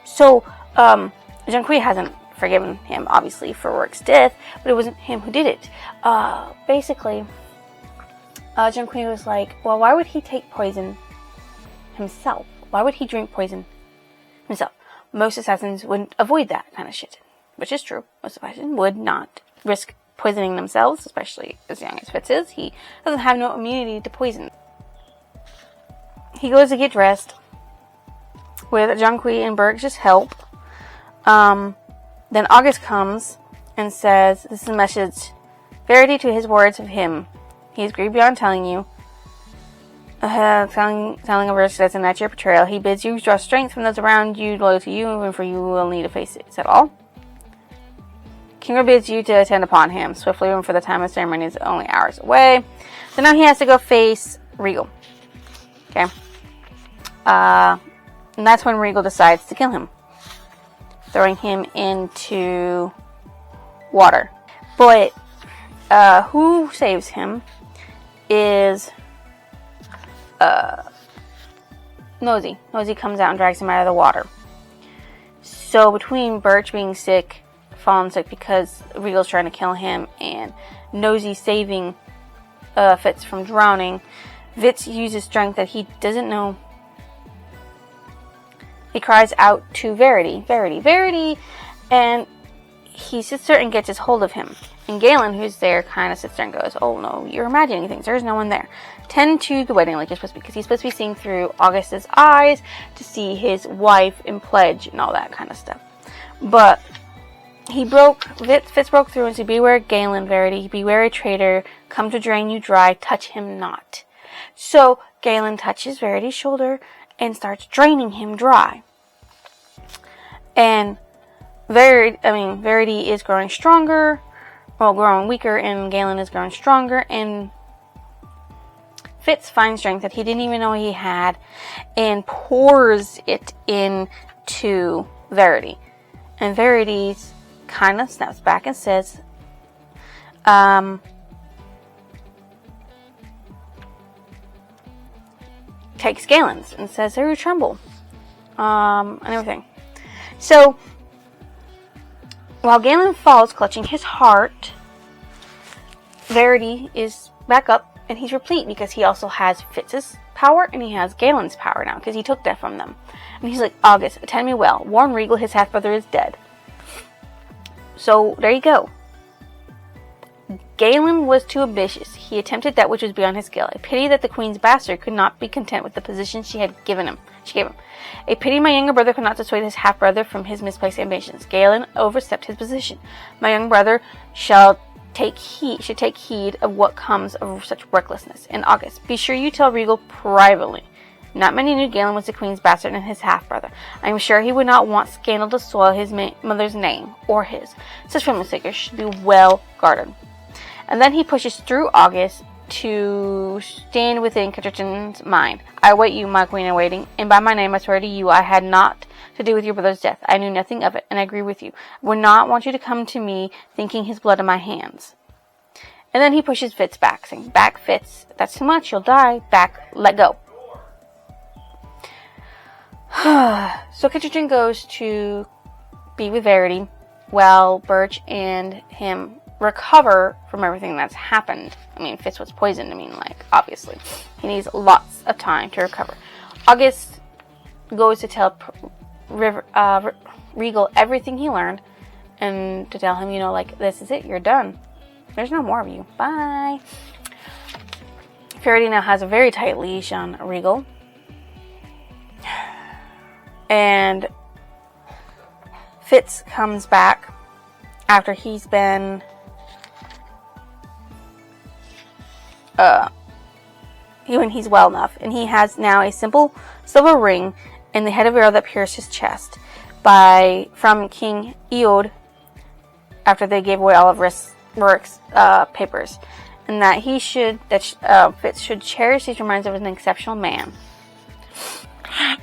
So, Jonqui hasn't forgiven him, obviously, for Rourke's death, but it wasn't him who did it. Basically, Jonqui was like, well, why would he take poison himself? Why would he drink poison himself? Most assassins would avoid that kind of shit, which is true. Most assassins would not risk poisoning themselves, especially as young as Fitz is. He doesn't have no immunity to poison. He goes to get dressed with Jonqui and Burge's help. Then August comes and says, this is a message, verity to his words of him. He is grieved beyond telling you. Telling a verse that's in that your betrayal. He bids you draw strength from those around you, loyal to you, and for you will need to face it. Is that all? King bids you to attend upon him swiftly, and for the time of ceremony is only hours away. So now he has to go face Regal. Okay. And that's when Regal decides to kill him, throwing him into water. But who saves him is Nosy. Nosy comes out and drags him out of the water. So between Birch being sick, fallen sick because Regal's trying to kill him, and Nosy saving Fitz from drowning, Fitz uses strength that he doesn't know. He cries out to Verity, Verity, Verity, and he sits there and gets his hold of him. And Galen, who's there, kind of sits there and goes, oh no, you're imagining things. There's no one there. Tend to the wedding like you're supposed to be, because he's supposed to be seeing through August's eyes to see his wife in pledge and all that kind of stuff. But Fitz broke through and said, beware Galen, Verity, beware traitor, come to drain you dry, touch him not. So Galen touches Verity's shoulder and starts draining him dry. And Verity is growing stronger, growing weaker, and Galen is growing stronger, and Fitz finds strength that he didn't even know he had and pours it into Verity. And Verity kind of snaps back and says, takes Galen's and says, "There you tremble," and everything. So, while Galen falls, clutching his heart, Verity is back up, and he's replete because he also has Fitz's power and he has Galen's power now because he took that from them. And he's like, "August, attend me well. Warn Regal his half-brother is dead." So, there you go. Galen was too ambitious. He attempted that which was beyond his skill. A pity that the Queen's bastard could not be content with the position she gave him. A pity my younger brother could not dissuade his half-brother from his misplaced ambitions. Galen overstepped his position. My young brother should take heed of what comes of such recklessness. In August, be sure you tell Regal privately. Not many knew Galen was the Queen's bastard and his half-brother. I am sure he would not want scandal to soil his mother's name, or his. Such family secrets should be well guarded. And then he pushes through August to stand within Ketterton's mind. I await you, my queen in waiting, and by my name I swear to you I had naught to do with your brother's death. I knew nothing of it, and I agree with you. I would not want you to come to me thinking his blood in my hands. And then he pushes Fitz back, saying, "Back, Fitz. That's too much. You'll die. Back. Let go." So Ketterton goes to be with Verity while Birch and him recover from everything that's happened. Fitz was poisoned. Obviously. He needs lots of time to recover. August goes to tell Regal everything he learned and to tell him, this is it. You're done. There's no more of you. Bye. Verity now has a very tight leash on Regal. And Fitz comes back after he's been when he's well enough, and he has now a simple silver ring and the head of arrow that pierced his chest from King Eod after they gave away all of Rurik's papers, and that Fitz should cherish these reminders of an exceptional man.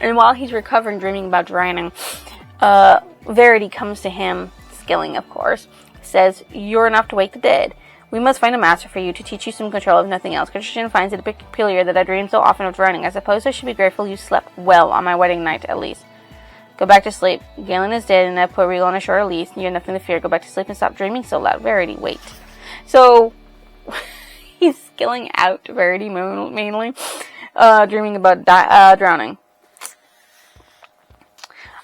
And while he's recovering, dreaming about drowning, Verity comes to him, skilling, of course, says, "You're enough to wake the dead. We must find a master for you to teach you some control, if nothing else. Christian finds it a bit peculiar that I dream so often of drowning. I suppose I should be grateful you slept well on my wedding night, at least. Go back to sleep. Galen is dead, and I put Regal on a shore release. You have nothing to fear. Go back to sleep and stop dreaming so loud. Verity, wait." So, he's skilling out Verity mainly, dreaming about drowning.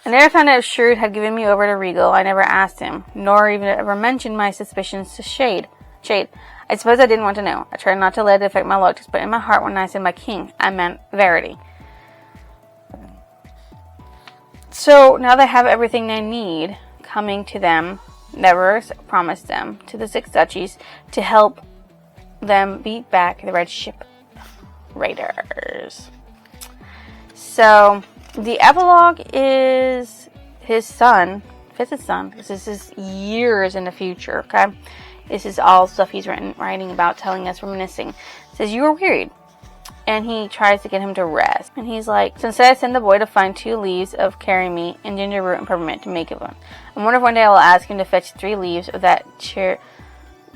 I never found out if Shrewd had given me over to Regal. I never asked him, nor even ever mentioned my suspicions to Shade. I suppose I didn't want to know. I tried not to let it affect my looks, but in my heart when I said my king, I meant Verity. So, now they have everything they need coming to them. Never promised them to the Six Duchies to help them beat back the Red Ship Raiders. So, the epilogue is his son, Fitz's son. This is years in the future, okay? This is all stuff he's writing about, telling us, reminiscing. It says, "You were wearied." And he tries to get him to rest. And he's like, "So instead I send the boy to find 2 leaves of carry me and ginger root and peppermint to make it one. I wonder if one day I will ask him to fetch 3 leaves of that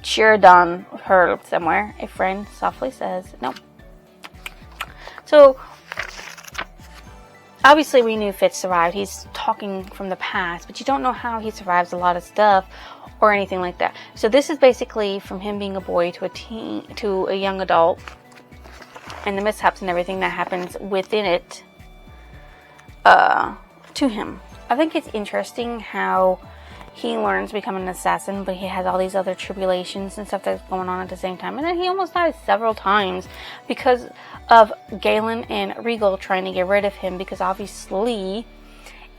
Chirodon herb somewhere." A friend softly says, "Nope." So, obviously we knew Fitz survived. He's talking from the past, but you don't know how he survives a lot of stuff or anything like that. So this is basically from him being a boy to a young adult, and the mishaps and everything that happens within it to him. I think it's interesting how he learns to become an assassin, but he has all these other tribulations and stuff that's going on at the same time. And then he almost dies several times because of Galen and Regal trying to get rid of him, because obviously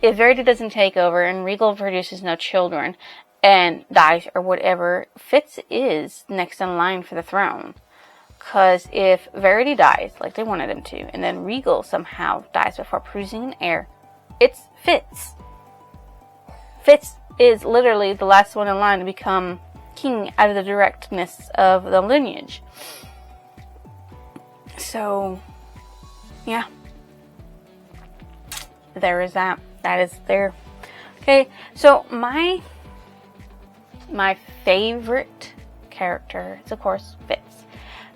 if Verity doesn't take over and Regal produces no children and dies or whatever, Fitz is next in line for the throne. Because if Verity dies, like they wanted him to, and then Regal somehow dies before producing an heir, it's Fitz. Fitz is literally the last one in line to become king out of the directness of the lineage. So, yeah. There is that. That is there. Okay, so my favorite character is, of course, Fitz.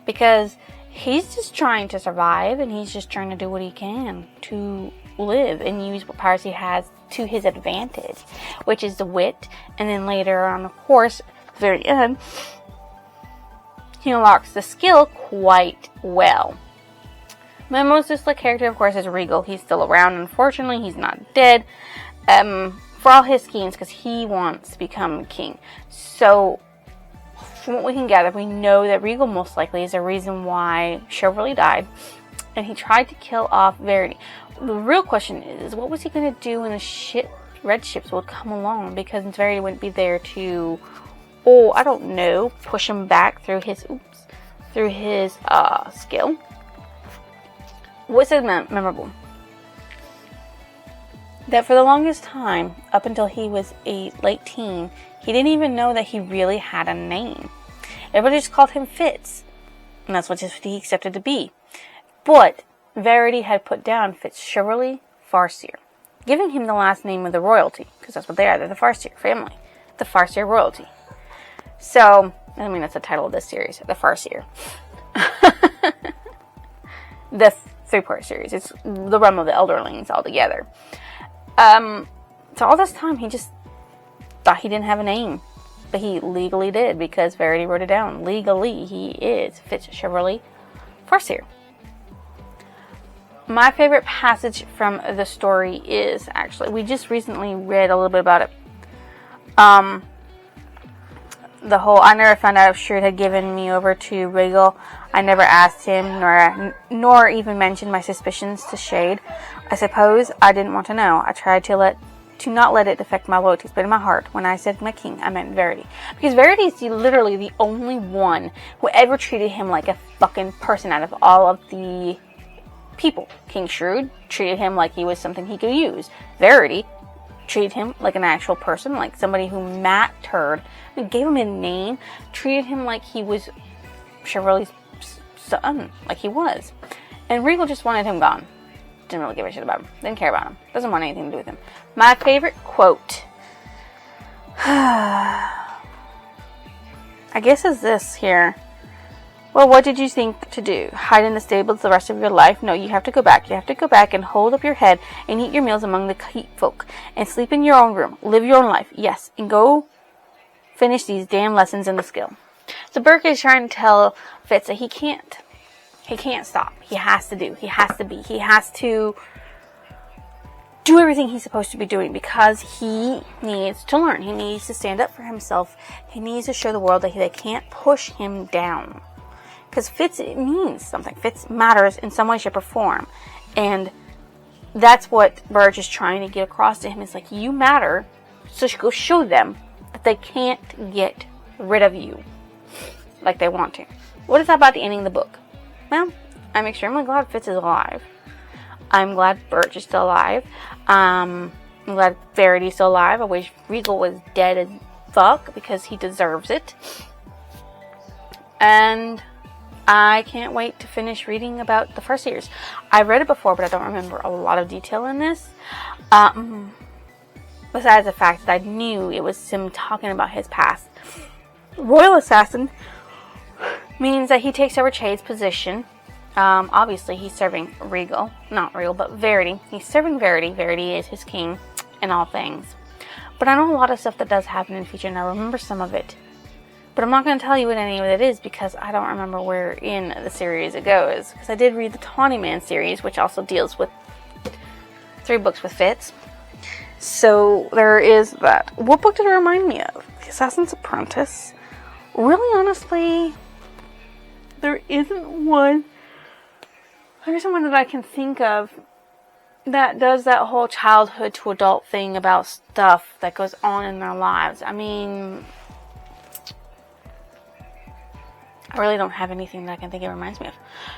Because he's just trying to survive, and he's just trying to do what he can to live and use what powers he has to his advantage, which is the wit. And then later on, of course, at the very end, he unlocks the skill quite well. My most disliked character, of course, is Regal. He's still around. Unfortunately, he's not dead. For all his schemes, because he wants to become king. So, from what we can gather, we know that Regal most likely is the reason why Chivalry died. And he tried to kill off Verity. The real question is, what was he going to do when the red ships would come along? Because Verity wouldn't be there to, I don't know, push him back through his skill. What's memorable? That for the longest time, up until he was a late teen, he didn't even know that he really had a name. Everybody just called him Fitz, and that's what he accepted to be. But Verity had put down Fitzchivalry Farseer, giving him the last name of the royalty, because that's what they are. They're the Farseer family, the Farseer royalty. So, I mean, that's the title of this series, the Farseer. The 3-part series. It's the realm of the Elderlings altogether. So all this time, he just thought he didn't have a name. But he legally did, because Verity wrote it down. Legally, he is Fitzchivalry Farseer. My favorite passage from the story is, actually, we just recently read a little bit about it. The whole, I never found out if Shrewd had given me over to Regal. I never asked him, nor even mentioned my suspicions to Shade. I suppose I didn't want to know. I tried to not let it affect my loyalties, but in my heart, when I said my king, I meant Verity. Because Verity is literally the only one who ever treated him like a fucking person out of all of the people. King Shrewd treated him like he was something he could use. Verity treated him like an actual person, like somebody who mattered, and gave him a name, treated him like he was Chivalry's son, like he was. And Regal just wanted him gone. Didn't really give a shit about him. Didn't care about him. Doesn't want anything to do with him. My favorite quote, I guess, is this here. Well, what did you think to do? Hide in the stables the rest of your life? No, you have to go back. You have to go back and hold up your head and eat your meals among the folk and sleep in your own room. Live your own life. Yes, and go finish these damn lessons in the skill. So Burke is trying to tell Fitz that he can't stop. He has to do. He has to be. He has to do everything he's supposed to be doing, because he needs to learn. He needs to stand up for himself. He needs to show the world that they can't push him down. Because Fitz, it means something. Fitz matters in some way, shape, or form. And that's what Burge is trying to get across to him. It's like, you matter, so go show them that they can't get rid of you like they want to. What is that about the ending of the book? Well, I'm extremely glad Fitz is alive. I'm glad Burge is still alive. I'm glad Verity's still alive. I wish Regal was dead as fuck, because he deserves it. And I can't wait to finish reading about the first series. I read it before, but I don't remember a lot of detail in this. Besides the fact that I knew it was him talking about his past. Royal Assassin means that he takes over Chade's position. Obviously, he's serving Regal. Not Regal, but Verity. He's serving Verity. Verity is his king in all things. But I know a lot of stuff that does happen in the future, and I remember some of it. But I'm not going to tell you what any of it is, because I don't remember where in the series it goes. Because I did read the Tawny Man series, which also deals with 3 books with Fitz. So there is that. What book did it remind me of? The Assassin's Apprentice. Really, honestly, there isn't one that I can think of that does that whole childhood to adult thing about stuff that goes on in their lives. I mean, I really don't have anything that I can think it reminds me of.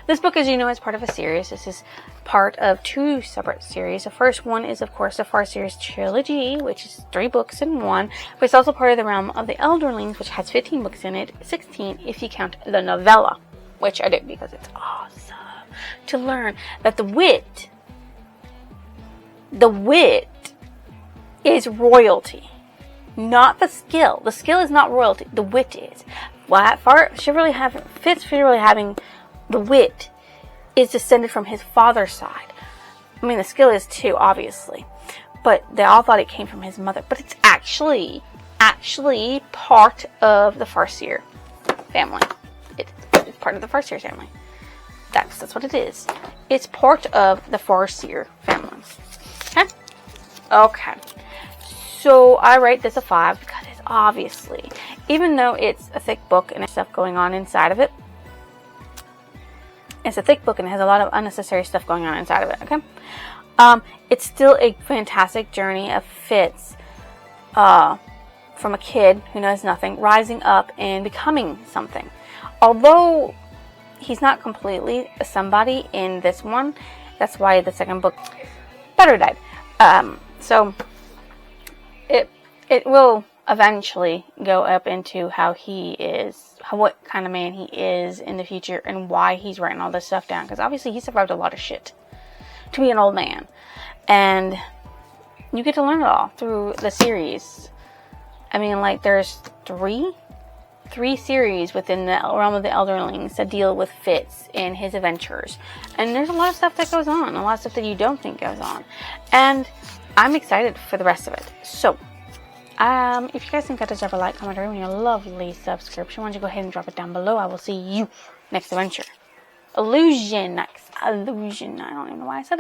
This book, as you know, is part of a series. This is part of 2 separate series. The first one is, of course, the Far Series Trilogy, which is 3 books in one. But it's also part of the realm of the Elderlings, which has 15 books in it, 16 if you count the novella, which I do because it's awesome to learn that the wit is royalty, not the skill. The skill is not royalty. The wit is. Fitz really having the wit is descended from his father's side. I mean, the skill is too, obviously, but they all thought it came from his mother. But it's actually part of the Farseer family. It's part of the Farseer family. That's what it is. It's part of the Farseer family. Okay. So I rate this a 5 because it's obviously, even though it's a thick book and there's stuff going on inside of it, it's a thick book and it has a lot of unnecessary stuff going on inside of it, okay? It's still a fantastic journey of Fitz, from a kid who knows nothing, rising up and becoming something. Although he's not completely a somebody in this one, that's why the second book better died. So it will eventually go up into how he is, what kind of man he is in the future, and why he's writing all this stuff down. Because obviously he survived a lot of shit to be an old man, and you get to learn it all through the series. I mean, like, there's three series within the realm of the Elderlings that deal with Fitz and his adventures, and there's a lot of stuff that goes on, a lot of stuff that you don't think goes on, and I'm excited for the rest of it. So if you guys think I deserve a like, comment, or even a lovely subscription, why don't you go ahead and drop it down below. I will see you next adventure. Illusion. I don't even know why I said